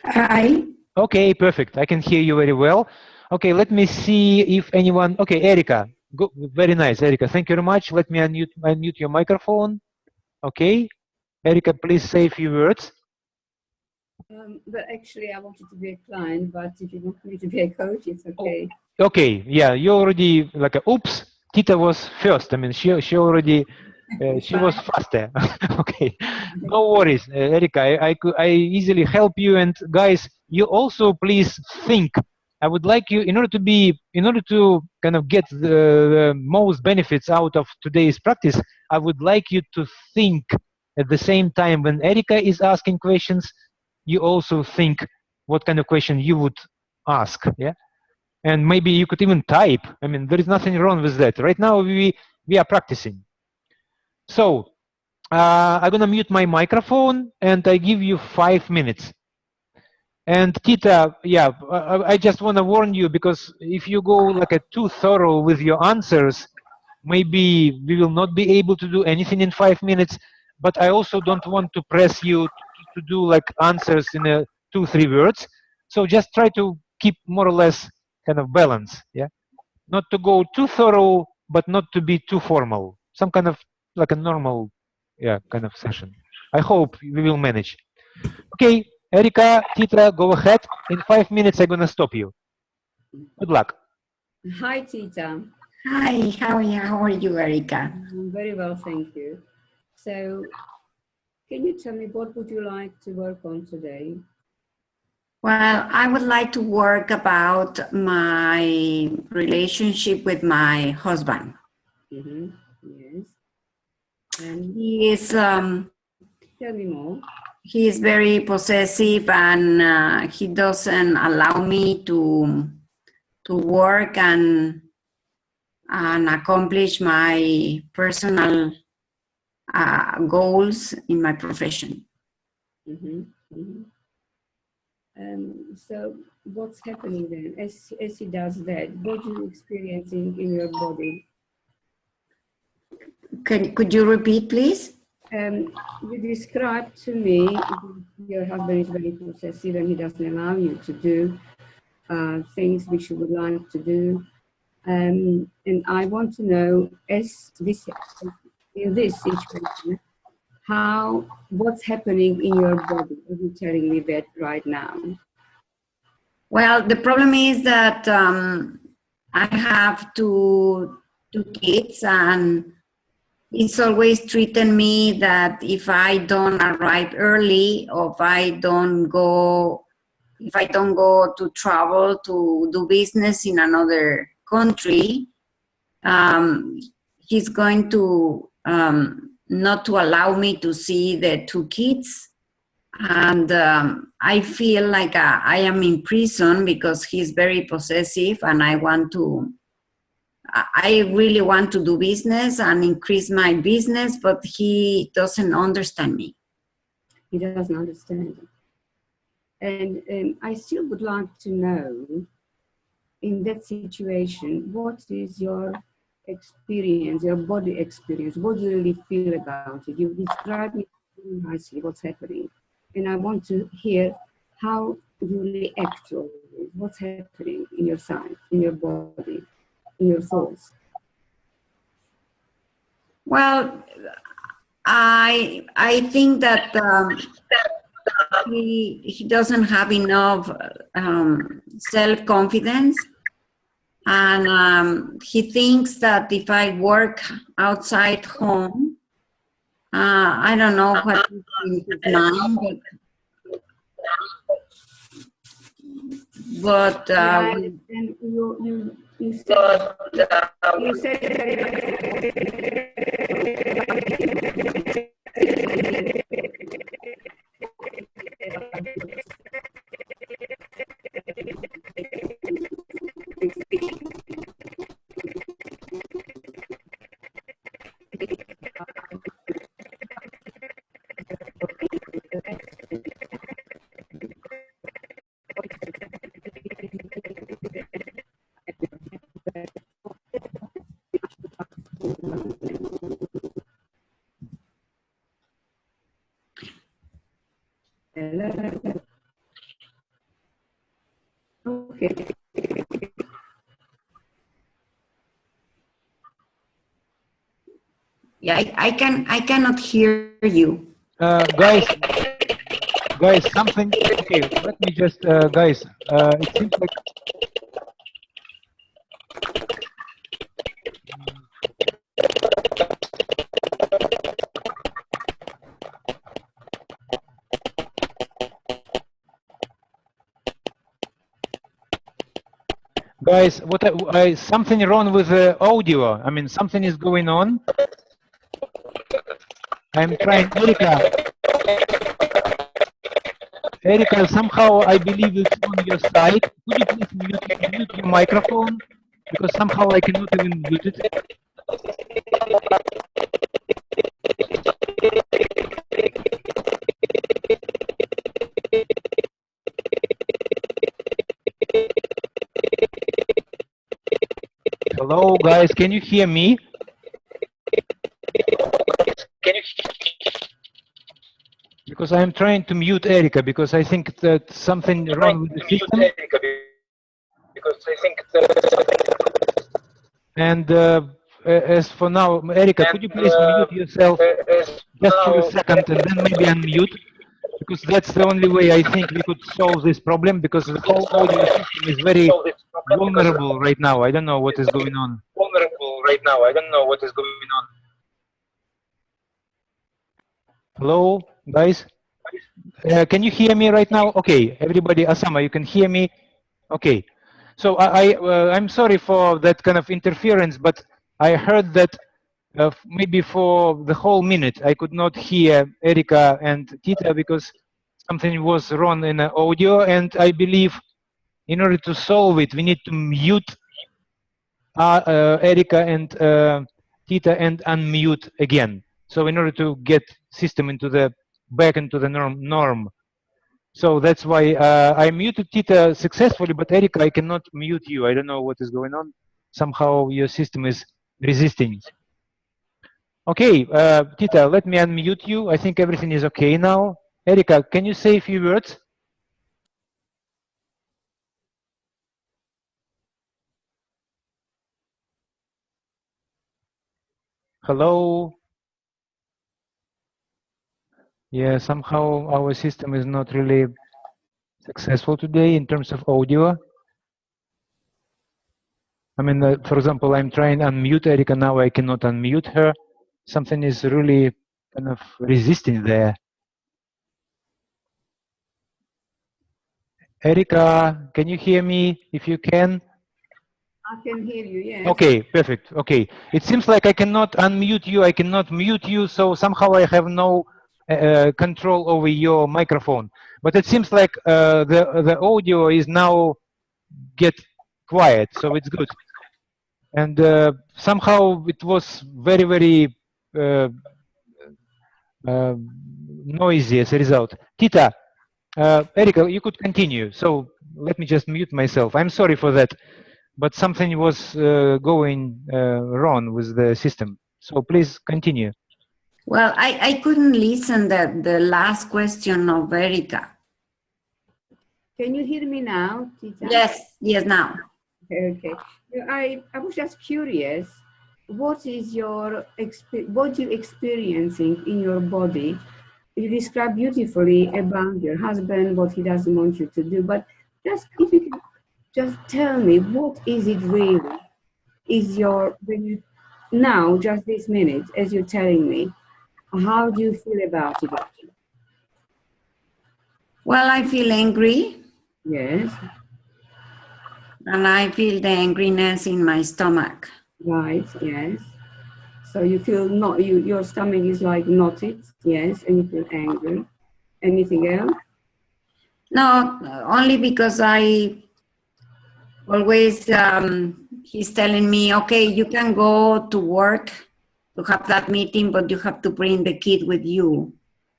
[SPEAKER 2] Hi.
[SPEAKER 1] Okay, perfect. I can hear you very well. Okay, let me see if anyone. Okay, Erica. Go, very nice, Erica. Thank you very much. Let me unmute your microphone. Okay, Erica, please say a few words.
[SPEAKER 2] But actually, I wanted to be a client, but if you want me to be a coach, it's okay.
[SPEAKER 1] Oh, okay, yeah, you already like oops. Tita was first. I mean, she already she was faster. Okay, no worries, Erica. I easily help you. And guys, you also please think. I would like you, in order to kind of get the most benefits out of today's practice, I would like you to think at the same time. When Erica is asking questions, you also think what kind of question you would ask. Yeah, and maybe you could even type. I mean, there is nothing wrong with that. Right now we are practicing. So I'm gonna mute my microphone and I give you 5 minutes. And Tita, yeah, I just want to warn you, because if you go like a too thorough with your answers, maybe we will not be able to do anything in 5 minutes. But I also don't want to press you to do like answers in a 2-3 words. So just try to keep more or less kind of balance, yeah. Not to go too thorough, but not to be too formal. Some kind of like a normal, yeah, kind of session. I hope we will manage. Okay, Erica, Tita, go ahead. In 5 minutes, I'm gonna stop you. Good luck.
[SPEAKER 2] Hi, Tita.
[SPEAKER 3] Hi, how are you, Erica?
[SPEAKER 2] I'm very well, thank you. So, can you tell me what would you like to work on today?
[SPEAKER 3] Well, I would like to work about my relationship with my husband.
[SPEAKER 2] Mm-hmm. Yes. And
[SPEAKER 3] He is,
[SPEAKER 2] tell me more.
[SPEAKER 3] he is very possessive, and he doesn't allow me to work and accomplish my personal goals in my profession.
[SPEAKER 2] Mm-hmm. Mm-hmm. So what's happening then as he does that? What are you experiencing in your body?
[SPEAKER 3] Could you repeat, please?
[SPEAKER 2] You described to me your husband is very possessive and he doesn't allow you to do things which you would like to do. And I want to know, in this situation, what's happening in your body? Are you telling me that right now?
[SPEAKER 3] Well, the problem is that I have two kids, and it's always treating me that if I don't arrive early, or if I don't go to travel to do business in another country, he's going to not to allow me to see the two kids. And I feel like I am in prison because he's very possessive, and I really want to do business and increase my business, but he doesn't understand me.
[SPEAKER 2] He doesn't understand. And I still would like to know, in that situation, what is your experience, your body experience? What do you really feel about it? You describe it very nicely, what's happening. And I want to hear how you react to it. What's happening in your side, in your body, in your thoughts.
[SPEAKER 3] Well, I think that he doesn't have enough self-confidence, and he thinks that if I work outside home, I don't know what is in his mind, but
[SPEAKER 2] and you said, okay.
[SPEAKER 3] yeah, I cannot hear you.
[SPEAKER 1] Guys, something. Okay, let me just, guys. It seems like. Guys, something wrong with the audio. I mean, something is going on. I'm trying, Erica, somehow I believe it's on your side. Could you please mute your microphone? Because somehow I cannot even mute it. Hello, guys, can you hear me? Because I'm trying to mute Erica because I think that something wrong with the system. And as for now, Erica, could you please mute yourself just for a second and then maybe unmute? Because that's the only way I think we could solve this problem, because the whole audio system is very vulnerable right now. I don't know what is going on. Hello, guys? Can you hear me right now? Okay, everybody, Asama, you can hear me? Okay. So I'm sorry for that kind of interference, but I heard that maybe for the whole minute I could not hear Erica and Tita because something was wrong in the audio, and I believe in order to solve it, we need to mute Erica and Tita and unmute again. So in order to get system into the back into the norm. So that's why I muted Tita successfully, but Erica, I cannot mute you. I don't know what is going on. Somehow your system is resisting. Okay, Tita, let me unmute you. I think everything is okay now. Erica, can you say a few words? Hello? Yeah, somehow our system is not really successful today in terms of audio. I mean, for example, I'm trying to unmute Erica, now I cannot unmute her. Something is really kind of resisting there. Erica, can you hear me? If you can.
[SPEAKER 2] I can hear you, yes.
[SPEAKER 1] Okay, perfect. Okay. It seems like I cannot unmute you, I cannot mute you, so somehow I have no control over your microphone. But it seems like the audio is now get quiet, so it's good. And somehow it was very, very noisy as a result. Tita, Erica, you could continue. So let me just mute myself. I'm sorry for that, but something was going wrong with the system. So please continue.
[SPEAKER 3] Well, I couldn't listen the last question of Erica.
[SPEAKER 2] Can you hear me now, Tita?
[SPEAKER 3] Yes, now.
[SPEAKER 2] Okay. I was just curious, what is your what you experiencing in your body? You describe beautifully about your husband, what he doesn't want you to do, but just if you can just tell me, what is it really? Is your when you now just this minute as you're telling me, how do you feel about it?
[SPEAKER 3] Well, I feel angry.
[SPEAKER 2] Yes.
[SPEAKER 3] And I feel the angriness in my stomach.
[SPEAKER 2] Right, yes. So you feel not, your stomach is like knotted, yes, and you feel angry. Anything else?
[SPEAKER 3] No, only because I always, he's telling me, okay, you can go to work to have that meeting, but you have to bring the kid with you.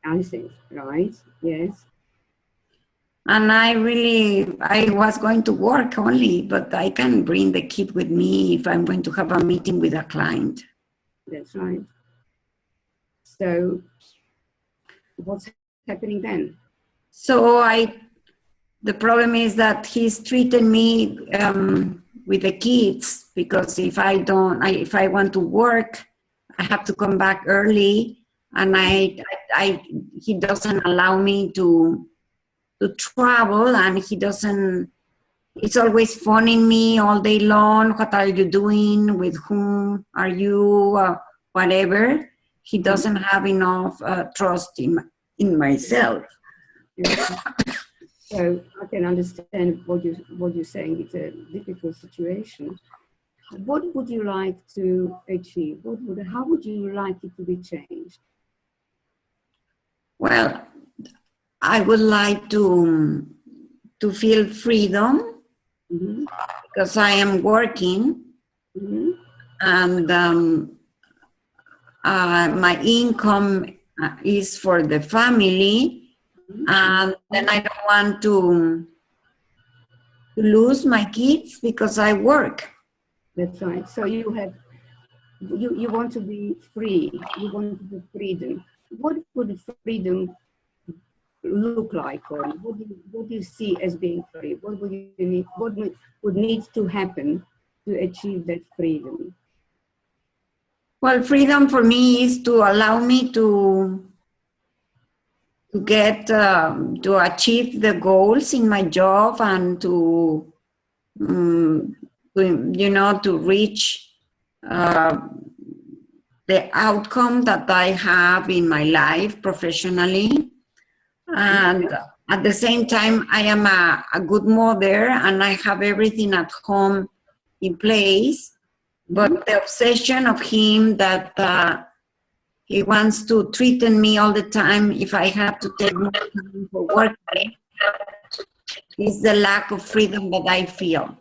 [SPEAKER 2] I see, right, yes.
[SPEAKER 3] And I was going to work only, but I can bring the kid with me if I'm going to have a meeting with a client.
[SPEAKER 2] That's right. So what's happening then?
[SPEAKER 3] So the problem is that he's treating me with the kids, because if I want to work, I have to come back early, and he doesn't allow me to travel, and he's always phoning me all day long. What are you doing? With whom are you? Whatever. He doesn't have enough trust in myself.
[SPEAKER 2] So I can understand what you're saying. It's a difficult situation. What would you like to achieve? How would you like it to be changed?
[SPEAKER 3] Well, I would like to feel freedom,
[SPEAKER 2] Mm-hmm.
[SPEAKER 3] because I am working,
[SPEAKER 2] Mm-hmm.
[SPEAKER 3] and my income is for the family, and then I don't want to lose my kids because I work.
[SPEAKER 2] That's right. So you want to be free. You want to be freedom. What would freedom look like, or what do you see as being free? What would you need? What would need to happen to achieve that freedom?
[SPEAKER 3] Well, freedom for me is to allow me to get to achieve the goals in my job, and to reach the outcome that I have in my life professionally. And at the same time, I am a good mother, and I have everything at home in place. But the obsession of him that he wants to threaten me all the time if I have to take more time for work is the lack of freedom that I feel.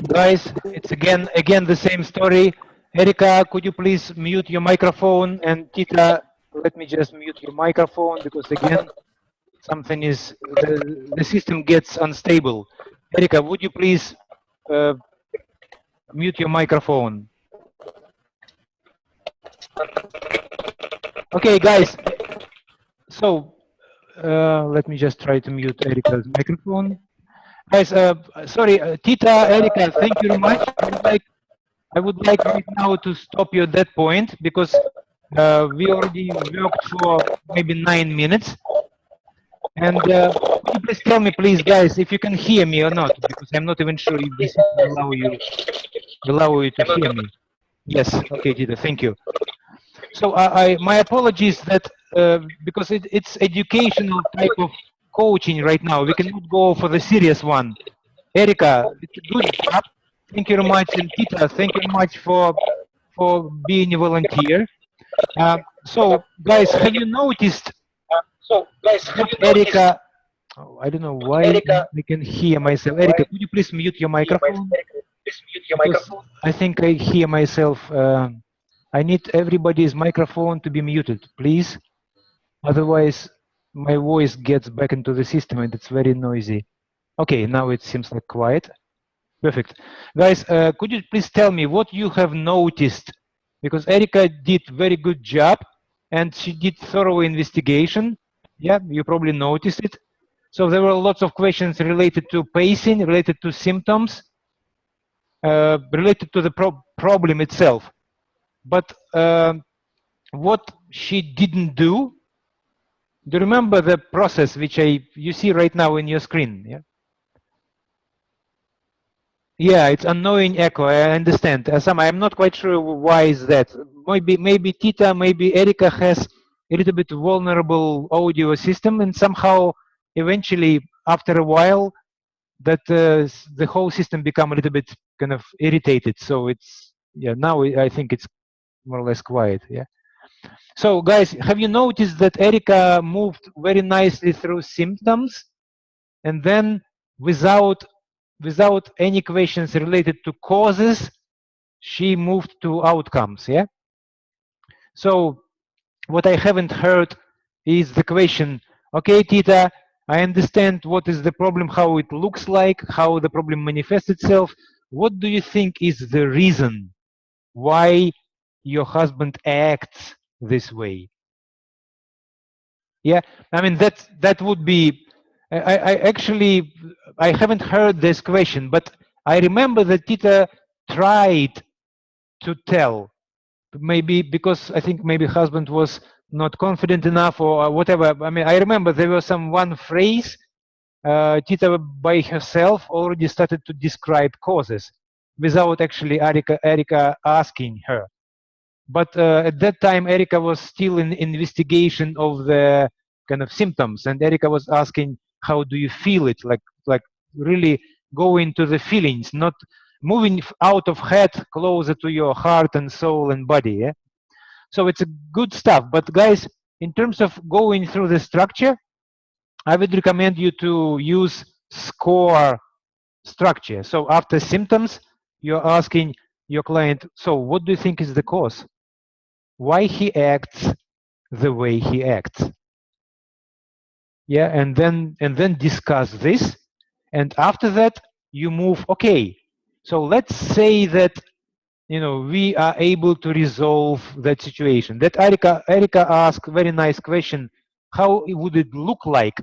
[SPEAKER 1] Guys, it's again the same story. Erica, could you please mute your microphone? And Tita, let me just mute your microphone, because again, something is, the system gets unstable. Erica, would you please mute your microphone? Okay, guys. So let me just try to mute Erica's microphone. Guys, sorry, Tita, Erica, thank you very much. I would like right now to stop you at that point, because we already worked for maybe 9 minutes. And could you please tell me, please, guys, if you can hear me or not, because I'm not even sure if this will allow you to hear me. Yes, okay, Tita, thank you. So my apologies that because it's educational type of coaching right now. We cannot go for the serious one. Erica, it's a good job. Thank you very much, and Tita, thank you very much for being a volunteer. So, guys, have you noticed that Erica? Oh, I don't know why I can hear myself. Erica, could you please mute your microphone? Because I think I hear myself. I need everybody's microphone to be muted, please. Otherwise, my voice gets back into the system and it's very noisy. Okay, now it seems like quiet. Perfect. Guys, could you please tell me what you have noticed? Because Erica did very good job and she did thorough investigation. Yeah, you probably noticed it. So there were lots of questions related to pacing, related to symptoms, related to the problem itself. But what she didn't do you remember the process which you see right now in your screen? Yeah. Yeah, it's annoying echo. I understand. Sam, I'm not quite sure why is that. Maybe Tita, maybe Erica has a little bit vulnerable audio system, and somehow, eventually, after a while, that the whole system become a little bit kind of irritated. So it's now I think it's more or less quiet. Yeah. So guys, have you noticed that Erica moved very nicely through symptoms, and then without any questions related to causes, she moved to outcomes, yeah? So what I haven't heard is the question, okay, Tita, I understand what is the problem, how it looks like, how the problem manifests itself. What do you think is the reason why your husband acts this way? Yeah, I mean, that would be, I haven't heard this question, but I remember that Tita tried to tell, maybe because I think maybe husband was not confident enough or whatever. I mean, I remember there was one phrase, Tita by herself already started to describe causes without actually Erica asking her. But at that time, Erica was still in investigation of the kind of symptoms, and Erica was asking, "How do you feel it?" Like really go into the feelings, not moving out of head closer to your heart and soul and body. Yeah? So it's a good stuff. But guys, in terms of going through the structure, I would recommend you to use SCORE structure. So after symptoms, you're asking your client, so what do you think is the cause? Why he acts the way he acts? Yeah, and then discuss this, and after that you move. Okay, so let's say that we are able to resolve that situation. That Erica asked a very nice question. How would it look like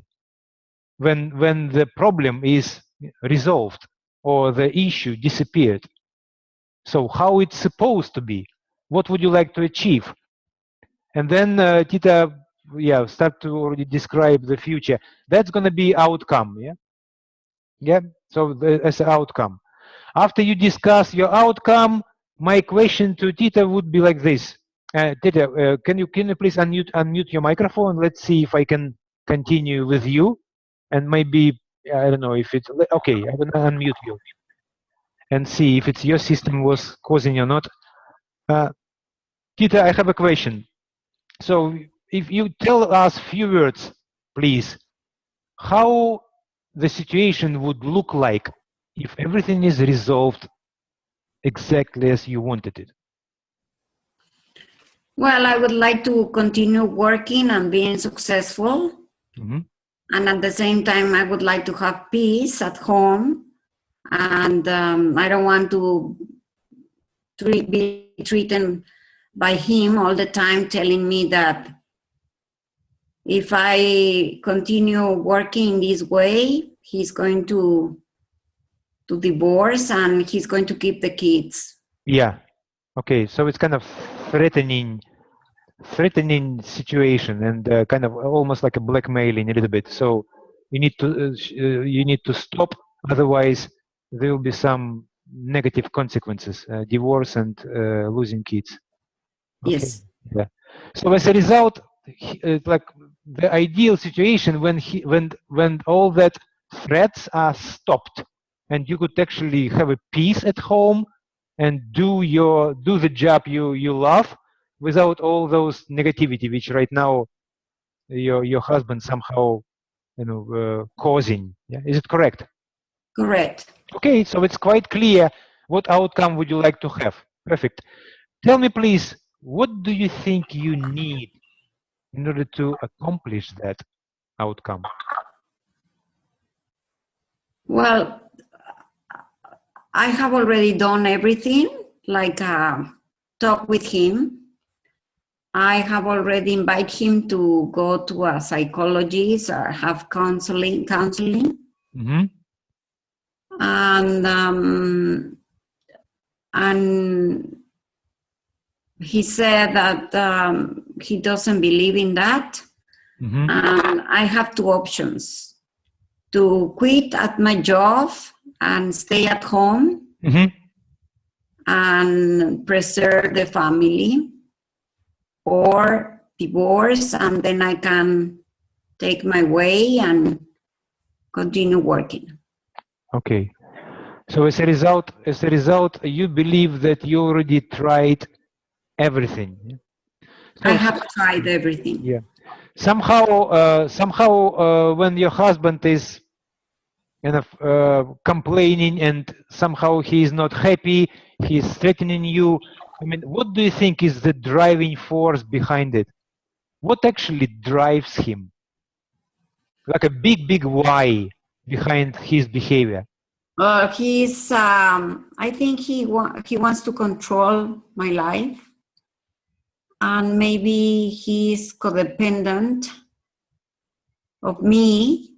[SPEAKER 1] when the problem is resolved or the issue disappeared? So how it's supposed to be? What would you like to achieve? And then Tita, start to already describe the future. That's going to be outcome, yeah. So as an outcome. After you discuss your outcome, my question to Tita would be like this. Tita, can you please unmute your microphone? Let's see if I can continue with you, and maybe I don't know if it's okay. I'm going to unmute you and see if it's your system was causing or not. Tita, I have a question. So if you tell us few words, please, how the situation would look like if everything is resolved exactly as you wanted it?
[SPEAKER 3] Well, I would like to continue working and being successful.
[SPEAKER 1] Mm-hmm.
[SPEAKER 3] And at the same time, I would like to have peace at home. And I don't want to be treated by him all the time, telling me that if I continue working this way, he's going to divorce and he's going to keep the kids.
[SPEAKER 1] Yeah. Okay. So it's kind of threatening situation, and kind of almost like a blackmailing a little bit. So you need to stop, otherwise there will be some negative consequences, divorce and losing kids. Okay.
[SPEAKER 3] Yes.
[SPEAKER 1] Yeah. So as a result, like the ideal situation when all that threats are stopped, and you could actually have a peace at home and do the job you love without all those negativity which right now your husband somehow causing. Yeah, is it correct?
[SPEAKER 3] Correct.
[SPEAKER 1] Okay, so it's quite clear. What outcome would you like to have? Perfect. Tell me, please, what do you think you need in order to accomplish that outcome?
[SPEAKER 3] Well, I have already done everything, like talk with him. I have already invited him to go to a psychologist or have counseling.
[SPEAKER 1] Mm-hmm.
[SPEAKER 3] And he said that he doesn't believe in that.
[SPEAKER 1] Mm-hmm.
[SPEAKER 3] And I have two options: to quit at my job and stay at home
[SPEAKER 1] Mm-hmm.
[SPEAKER 3] and preserve the family, or divorce, and then I can take my way and continue working.
[SPEAKER 1] Okay. So as a result, you believe that you already tried everything. Yeah? So,
[SPEAKER 3] I have tried everything.
[SPEAKER 1] Yeah. Somehow, when your husband is kind of complaining and somehow he is not happy, he is threatening you. I mean, what do you think is the driving force behind it? What actually drives him? Like a big why behind his behavior?
[SPEAKER 3] He's. I think he wants to control my life, and maybe he's codependent of me,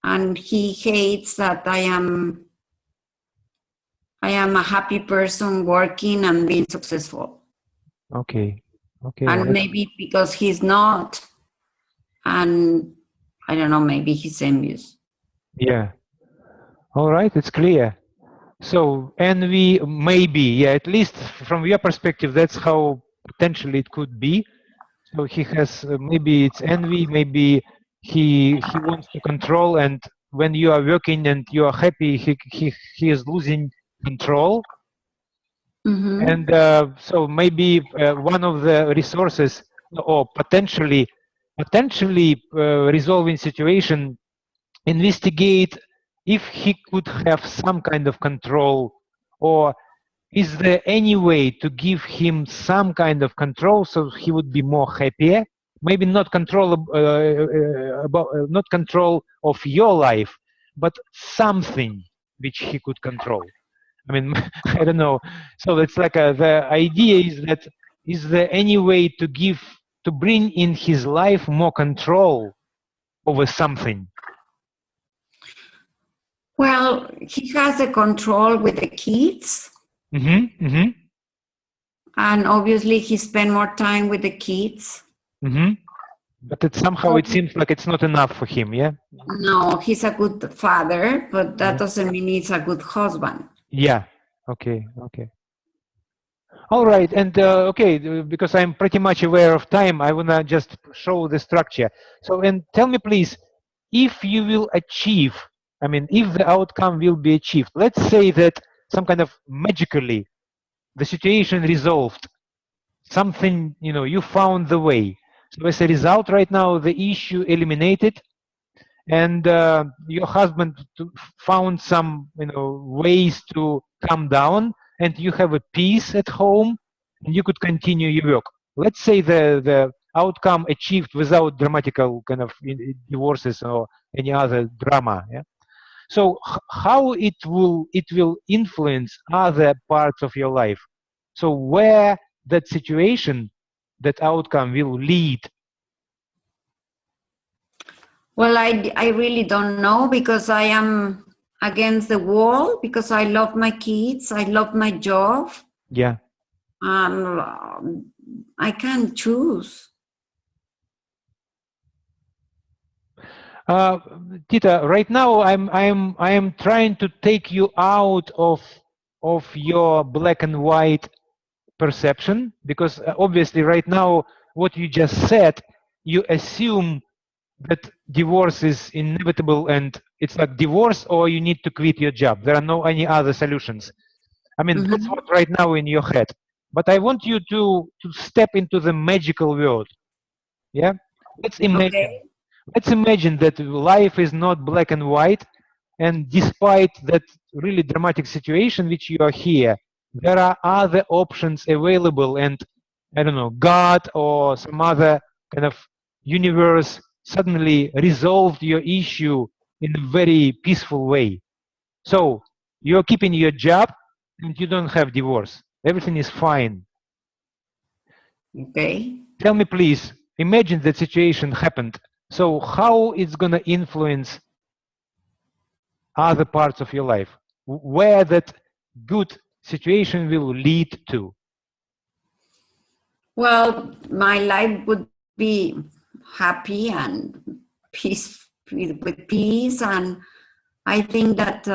[SPEAKER 3] and he hates that I am a happy person working and being successful.
[SPEAKER 1] Okay. Okay.
[SPEAKER 3] And maybe because he's not, and I don't know, maybe he's envious.
[SPEAKER 1] Yeah. All right, it's clear. So envy, maybe, yeah, at least from your perspective, that's how potentially it could be. So he has, maybe it's envy, maybe he wants to control, and when you are working and you are happy, he is losing control.
[SPEAKER 3] Mm-hmm.
[SPEAKER 1] And so maybe one of the resources, or potentially resolving situation, investigate if he could have some kind of control, or is there any way to give him some kind of control so he would be more happier? Maybe not control not control of your life, but something which he could control. I mean, I don't know. So it's like the idea is that, is there any way to bring in his life more control over something?
[SPEAKER 3] Well, he has a control with the kids.
[SPEAKER 1] Mm-hmm. Mm-hmm.
[SPEAKER 3] And obviously he spent more time with the kids.
[SPEAKER 1] Mm-hmm. But somehow it seems like it's not enough for him, yeah?
[SPEAKER 3] No, he's a good father, but that doesn't mean he's a good husband.
[SPEAKER 1] Yeah. Okay. Okay. All right. And okay, because I'm pretty much aware of time, I wanna just show the structure. So, and tell me, please, if you will achieve, I mean, if the outcome will be achieved, let's say that some kind of magically the situation resolved, something, you found the way. So as a result, right now, the issue eliminated, and your husband found some, ways to calm down, and you have a peace at home, and you could continue your work. Let's say the outcome achieved without dramatical kind of divorces or any other drama. Yeah. So how it will influence other parts of your life? So where that situation, that outcome will lead?
[SPEAKER 3] Well, I really don't know, because I am against the wall, because I love my kids, I love my job.
[SPEAKER 1] Yeah.
[SPEAKER 3] I can't choose.
[SPEAKER 1] Tita, right now I am trying to take you out of your black and white perception, because obviously right now what you just said, you assume that divorce is inevitable and it's like divorce or you need to quit your job. There are no any other solutions. I mean, that's
[SPEAKER 3] Mhm.
[SPEAKER 1] what right now in your head. But I want you to step into the magical world. Yeah? Let's imagine.
[SPEAKER 3] Okay.
[SPEAKER 1] Let's imagine that life is not black and white, and despite that really dramatic situation which you are here, there are other options available, and I don't know, God or some other kind of universe suddenly resolved your issue in a very peaceful way. So you're keeping your job and you don't have divorce. Everything is fine.
[SPEAKER 3] Okay.
[SPEAKER 1] Tell me, please, imagine that situation happened. So how it's going to influence other parts of your life? Where that good situation will lead to?
[SPEAKER 3] Well, my life would be happy and peace with peace, and I think that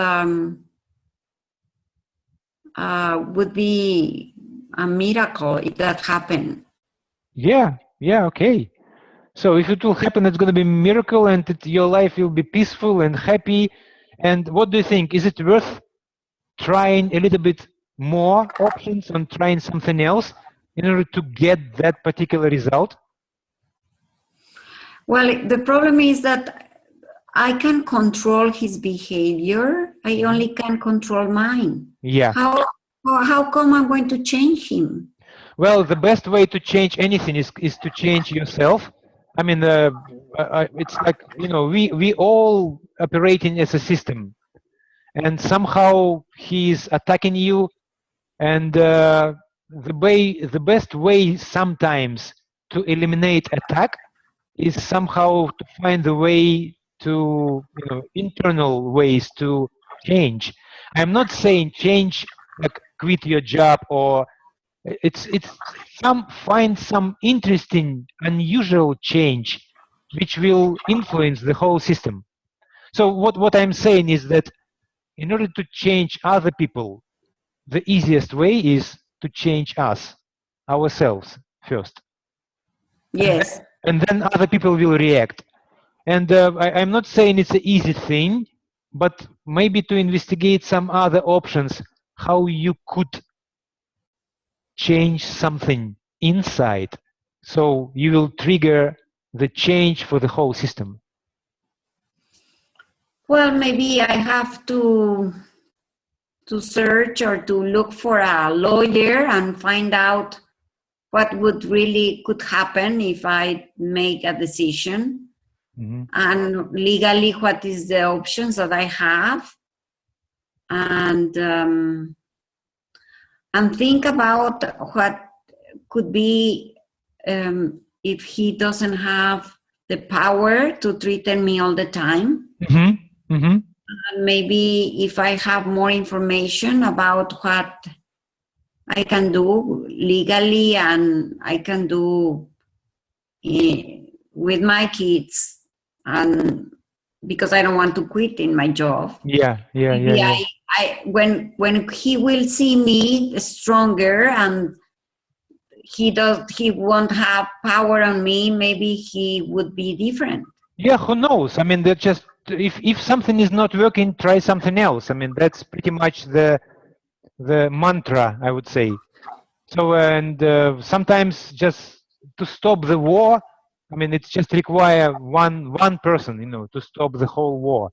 [SPEAKER 3] would be a miracle if that happened.
[SPEAKER 1] Yeah, yeah, okay. So if it will happen, it's going to be a miracle and your life will be peaceful and happy. And what do you think? Is it worth trying a little bit more options and trying something else in order to get that particular result?
[SPEAKER 3] Well, the problem is that I can control his behavior. I only can control mine.
[SPEAKER 1] Yeah.
[SPEAKER 3] How come I'm going to change him?
[SPEAKER 1] Well, the best way to change anything is to change yourself. I mean, it's like, you know, we all operating as a system, and somehow he's attacking you. And the best way sometimes to eliminate attack is somehow to find a way to, you know, internal ways to change. I'm not saying change like quit your job, or it's find some interesting unusual change which will influence the whole system. So what I'm saying is that in order to change other people, the easiest way is to change us, ourselves first, and
[SPEAKER 3] Yes.
[SPEAKER 1] then other people will react. And I'm not saying it's an easy thing, but maybe to investigate some other options how you could change something inside, so you will trigger the change for the whole system.
[SPEAKER 3] Well, maybe I have to search or to look for a lawyer and find out what would really could happen if I make a decision, and legally what is the options that I have, and think about what could be if he doesn't have the power to threaten me all the time. And maybe if I have more information about what I can do legally and I can do with my kids, and because I don't want to quit in my job. Maybe when he will see me stronger and he won't have power on me, maybe he would be different.
[SPEAKER 1] Yeah, who knows? I mean, that just if something is not working, try something else. I mean, that's pretty much the mantra, I would say. So, and sometimes just to stop the war, I mean, it's just require one person, you know, to stop the whole war.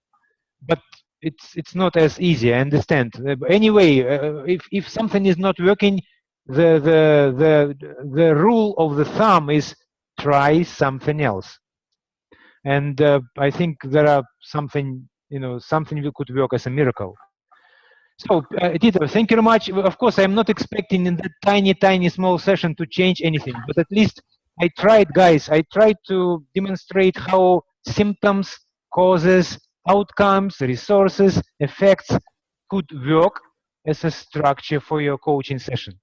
[SPEAKER 1] But it's not as easy. I understand. Anyway, if something is not working, the rule of the thumb is try something else. And I think there are something, you know, something that could work as a miracle. So, Tito, thank you very much. Of course, I'm not expecting in that tiny, small session to change anything, but at least I tried, guys. I tried to demonstrate how symptoms, causes, outcomes, resources, effects could work as a structure for your coaching session.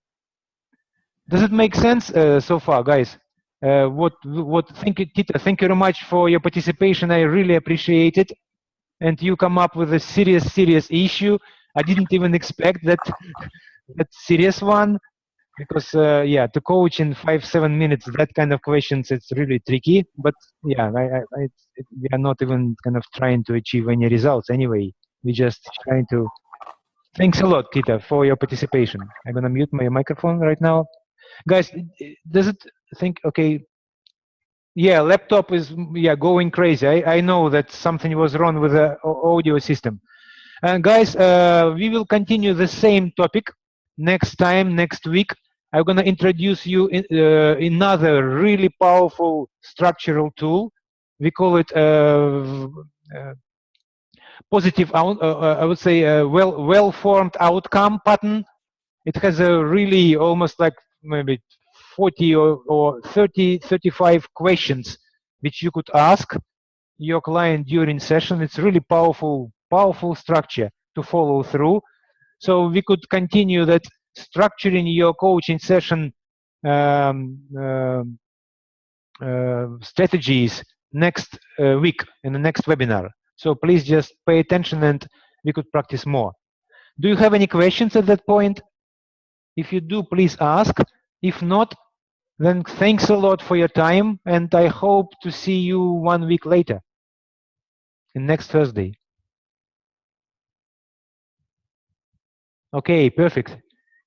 [SPEAKER 1] Does it make sense so far, guys? Thank you, Tito. Thank you very much for your participation. I really appreciate it. And you come up with a serious issue. I didn't even expect that serious one. because yeah, to coach in 5-7 minutes that kind of questions, it's really tricky. But yeah, we are not even kind of trying to achieve any results anyway. We just trying to. Thanks a lot, Tita, for your participation. I'm gonna mute my microphone right now, guys. Does it think okay? Yeah, laptop is going crazy. I know that something was wrong with the audio system. And guys, we will continue the same topic next time, next week. I'm gonna introduce you another really powerful structural tool. We call it positive. I would say well-formed outcome pattern. It has a really almost like maybe 40 or 30, 35 questions which you could ask your client during session. It's really powerful structure to follow through. So we could continue that structuring your coaching session strategies next week in the next webinar. So please just pay attention and we could practice more. Do you have any questions at that point? If you do, please ask. If not, then thanks a lot for your time, and I hope to see you 1 week later, next Thursday. Okay, perfect.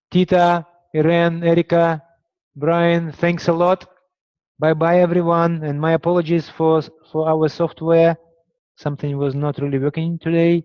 [SPEAKER 1] Tita, Irene, Erica, Brian, thanks a lot. Bye-bye, everyone, and my apologies for our software. Something was not really working today.